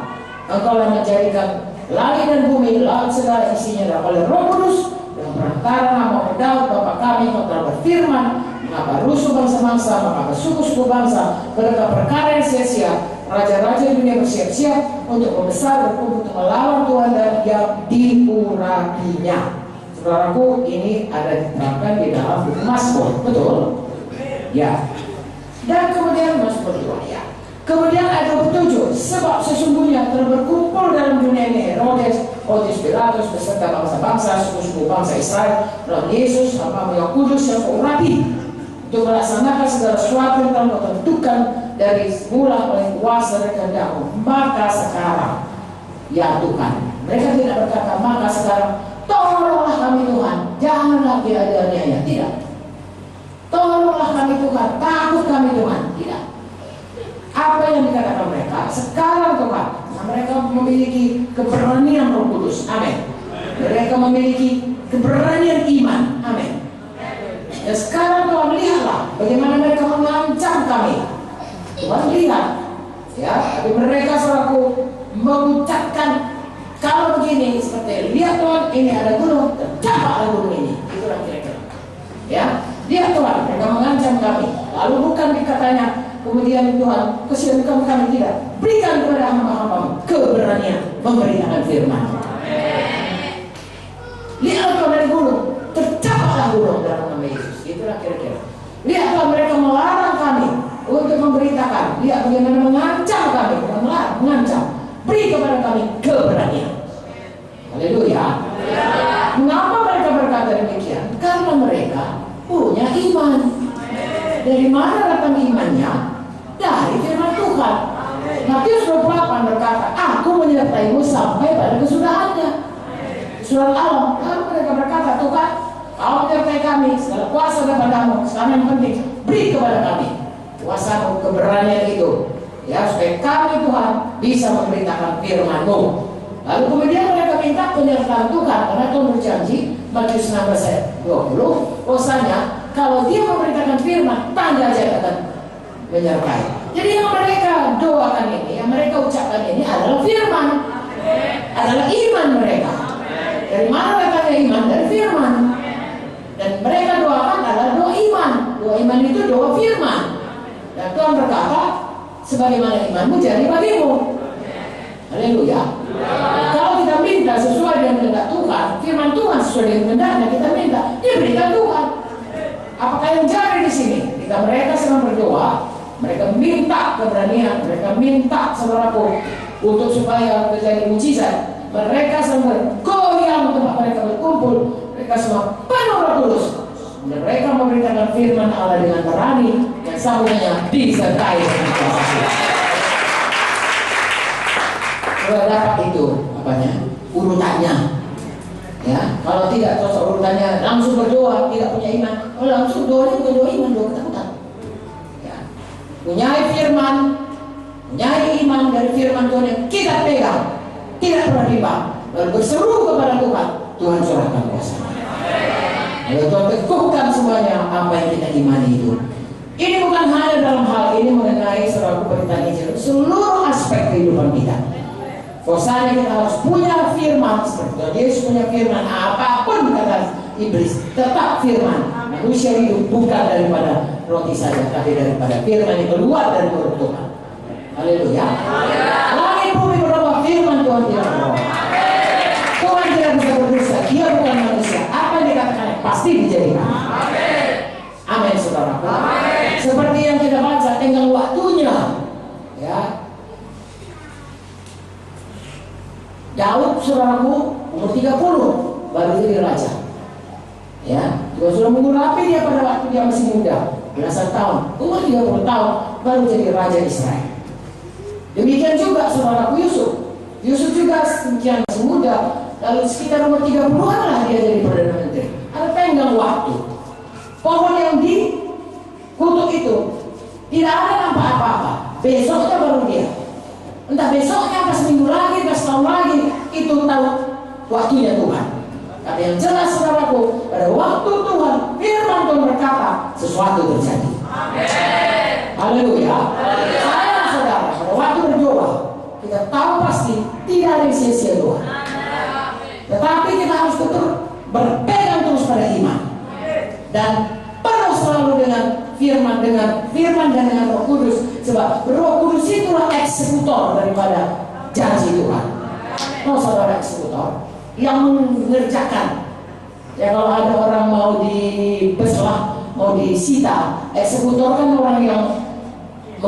Engkau yang menjadikan langit dan bumi, laut segala isinya oleh Roh Kudus, yang perantara nama Daud Bapa kami, Engkau telah berfirman, mengapa rusuh bangsa-bangsa, mengapa suku-suku bangsa berkata perkara yang sia-sia. Raja-raja dunia bersiap-siap untuk membesar berkumpul untuk melawan Tuhan dan yang diurapinya. Saudaraku, ini ada diterapkan di dalam buku Mazmur, betul? Ya. Dan kemudian masuk berdoa ya. Kemudian ayat 27, sebab sesungguhnya telah berkumpul dalam dunia ini Herodes, Pontius Pilatus beserta bangsa-bangsa, suku-suku bangsa Israel, dan Yesus, hamba yang kudus yang kau urapi, untuk melaksanakan segala sesuatu yang telah kau tentukan dari semula oleh kuasa dan kehendakmu. Maka sekarang, ya Tuhan, mereka tidak berkata maka sekarang, tolonglah kami Tuhan, jangan lagi ada aniaya, tidak. Tolonglah kami Tuhan, takut kami Tuhan, tidak. Apa yang dikatakan mereka sekarang Tuhan, mereka memiliki keberanian Roh Kudus, amin. Mereka memiliki keberanian iman, amin. Dan sekarang Tuhan lihatlah bagaimana mereka mengancam kami. Tuhan lihat, ya, tapi mereka selaku mengucapkan kalau begini seperti lihat Tuhan, ini ada gunung, tercapaklah gunung ini, itulah kira-kira. Ya, lihat Tuhan, mereka mengancam kami. Lalu bukan dikatanya kemudian Tuhan kesiankan kami, tidak. Berikan kepada hamba-hambamu keberanian memberitakan firman. Lihatlah Tuhan dari gunung, tercapaklah gunung dalam nama Yesus. Itulah kira-kira. Lihatlah mereka melarang kami untuk memberitakan. Lihat bagaimana mengancam kami, bukan melarang, mengancam. Beri kepada kami keberanian. Haleluya. Mengapa mereka berkata demikian? Karena mereka punya iman. Dari mana datang imannya? Dari firman Tuhan. Matius 28 berkata, aku menyertaimu sampai pada kesudahannya. Surat Al. Lalu mereka berkata, Tuhan, kau menyertai kami, segala kuasa daripadamu. Sekarang yang penting, beri kepada kami kuasa keberanian itu, ya, supaya kami Tuhan bisa memberitakan firman-Mu. Lalu kemudian mereka minta penyertaan Tuhan, karena Tuhan berjanji Matius 16 ayat 20, bahwasanya kalau dia memberitakan firman, tanda aja akan menyertai. Jadi yang mereka doakan ini, yang mereka ucapkan ini adalah firman, adalah iman mereka. Dari mana datangnya iman? Dari firman. Dan mereka doakan adalah doa iman. Doa iman itu doa firman. Dan Tuhan berkata, sebagaimana imanmu jadi bagimu. Haleluya. Kalau kita minta sesuai dengan kehendak Tuhan, firman Tuhan sesuai dengan kehendaknya, kita minta, diberikan Tuhan. Apakah yang jadi di sini? Ketika mereka sedang berdoa, mereka minta keberanian, mereka minta saudaraku untuk supaya terjadi mujizat. Mereka sedang bergoyang tempat mereka berkumpul, mereka semua penuh Roh Kudus. Mereka memberitakan firman Allah dengan berani dan sambungannya disertai dengan kuasa Tuhan. Kalau dapat itu apanya? Urutannya. Ya, kalau tidak cocok urutannya, langsung berdoa, tidak punya iman. Kalau langsung doa bukan doa iman, doa ketakutan. Ya. Punyai firman, punyai iman dari firman Tuhan yang kita pegang, tidak pernah riba. Lalu berseru kepada Tuhan, Tuhan curahkan kuasa. Lalu Tuhan teguhkan semuanya apa yang kita imani itu. Ini bukan hanya dalam hal ini mengenai seorang pemberitaan Injil, seluruh aspek kehidupan kita. Bahwasanya kita harus punya firman, seperti Tuhan Yesus punya firman. Apapun kata iblis, tetap firman. Manusia hidup bukan daripada roti saja, tapi daripada firman yang keluar dari mulut Tuhan. Haleluya. Langit bumi berdoa, firman Tuhan tidak berdoa. Tuhan tidak bisa berdosa, Dia bukan manusia. Apa yang dikatakan pasti dijadikan. Amin, saudara. Seperti yang kita baca, tinggal waktunya. Ya. Daud saudaraku umur 30 baru jadi raja. Ya, Tuhan sudah mengurapi dia pada waktu dia masih muda, belasan tahun. Umur 30 tahun baru jadi raja Israel. Demikian juga saudaraku Yusuf. Yusuf juga sekian masih muda, lalu sekitar umur 30-an lah dia jadi perdana menteri. Ada tenggang waktu. Pohon yang dikutuk itu tidak ada nampak apa-apa. Besoknya baru dia. Entah besoknya, pas minggu lagi, pas tahun lagi, itu tahu waktunya Tuhan. Tapi yang jelas saudaraku, pada waktu Tuhan, firman Tuhan berkata, sesuatu terjadi. Haleluya. Saya saudara, pada waktu berdoa, kita tahu pasti tidak ada yang sia-sia doa. Tetapi kita harus tetap berpegang terus pada iman. Dan penuh selalu dengan firman dan dengan Roh Kudus, sebab Roh Kudus itulah eksekutor daripada janji Tuhan. Oh saudara, eksekutor yang mengerjakan. Ya, kalau ada orang mau dibeslah, mau disita, eksekutor kan orang yang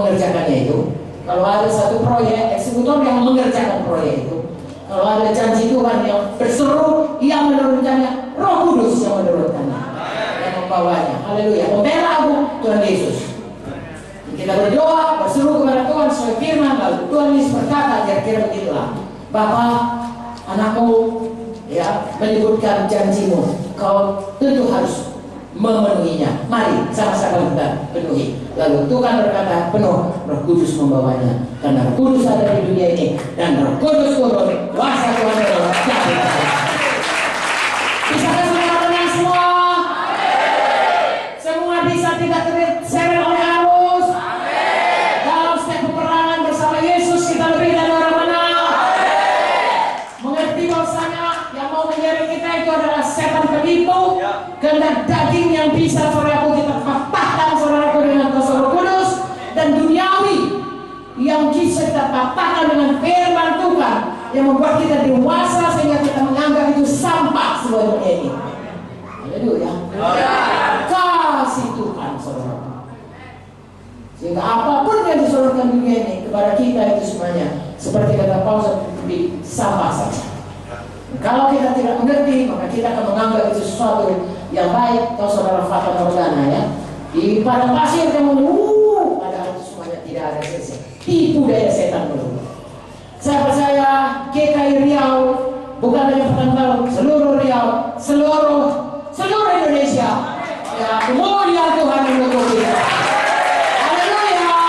mengerjakannya itu. Kalau ada satu proyek, eksekutor yang mengerjakan proyek itu. Kalau ada janji Tuhan yang berseru, yang menurunkannya, Roh Kudus yang menurunkannya, yang membawanya. Haleluya. Pembela agung Tuhan Yesus. Kita berdoa, berseru kepada Tuhan sesuai firman, lalu Tuhan Yesus berkata, kira-kira begitulah. Bapa, anakmu ya menyebutkan janjimu, kau tentu harus memenuhinya. Mari sama-sama kita penuhi. Lalu Tuhan berkata, penuh, Roh Kudus membawanya. Karena Roh Kudus ada di dunia ini, dan Roh Kudus turun, kuasa Tuhan adalah jadi. Bisakah saudara menang semua? Semua bisa tidak terseret oleh arus. Dalam setiap peperangan bersama Yesus kita lebih dari orang menang. Mengerti bahwasanya yang mau menyeret kita itu adalah setan penipu, kehendak daging yang bisa saudaraku kita patahkan saudaraku dengan kuasa Roh Kudus, dan duniawi yang bisa kita patahkan dengan firman Tuhan yang membuat kita dewasa sehingga kita menganggap itu sampah semua dunia ini. Haleluya. Kasih Tuhan saudara. Sehingga apapun yang disonorkan dunia ini kepada kita itu semuanya seperti kata Paulus sampah saja. Kalau kita tidak mengerti, maka kita akan menganggap itu sesuatu yang baik. Tahu saudara Fata Morgana ya, di padang pasir kamu padahal itu semuanya tidak ada sesuatu. Tipu daya setan dulu. Saya percaya GKI Riau bukan hanya Pekanbaru, seluruh Riau, seluruh Indonesia. Ya, kemuliaan Tuhan yang mengikuti. Haleluya.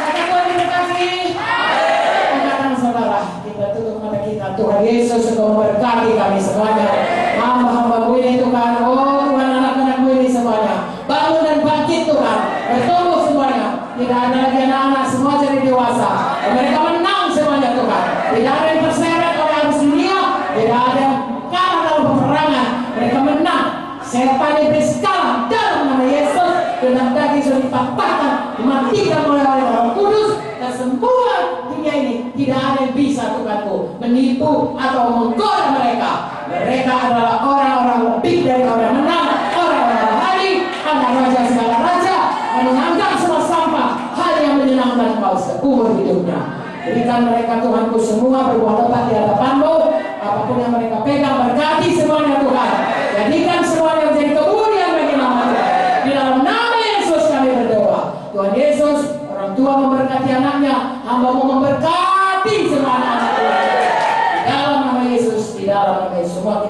Kata Tuhan diberkati. Katakan saudara, kita tutup mata kita. Tuhan Yesus engkau memberkati kami semuanya. Hamba-hambamu ini Tuhan, oh Tuhan, anak-anakmu ini semuanya bangun dan bangkit Tuhan, bertumbuh semuanya. Tidak ada lagi anak-anak, semua jadi dewasa. Mereka menang semuanya Tuhan. Tidak ada yang terseret oleh arus dunia, tidak ada yang kalah dalam peperangan. Mereka menang. Setan iblis kalah dalam nama Yesus. Dengan daging sudah dipatahkan, dimatikan oleh Roh Kudus, dan semua dunia ini tidak ada yang bisa Tuhanku menipu atau menggoda mereka. Mereka adalah orang-orang lebih dari orang menang, orang-orang rohani, anak raja segala raja, yang menganggap semua sampah hal yang menyenangkan kau seumur hidupnya. Berikan mereka Tuhanku semua berbuah lebat di hadapanmu. Apapun yang mereka pegang, berkati semuanya Tuhan. Jadikan semuanya menjadi kemuliaan bagi nama Tuhan. Di dalam nama Yesus kami berdoa. Tuhan Yesus, orang tua memberkati anaknya, hamba-Mu memberkati semua anak-anak Tuhan. Di dalam nama Yesus, di dalam nama Yesus semua kita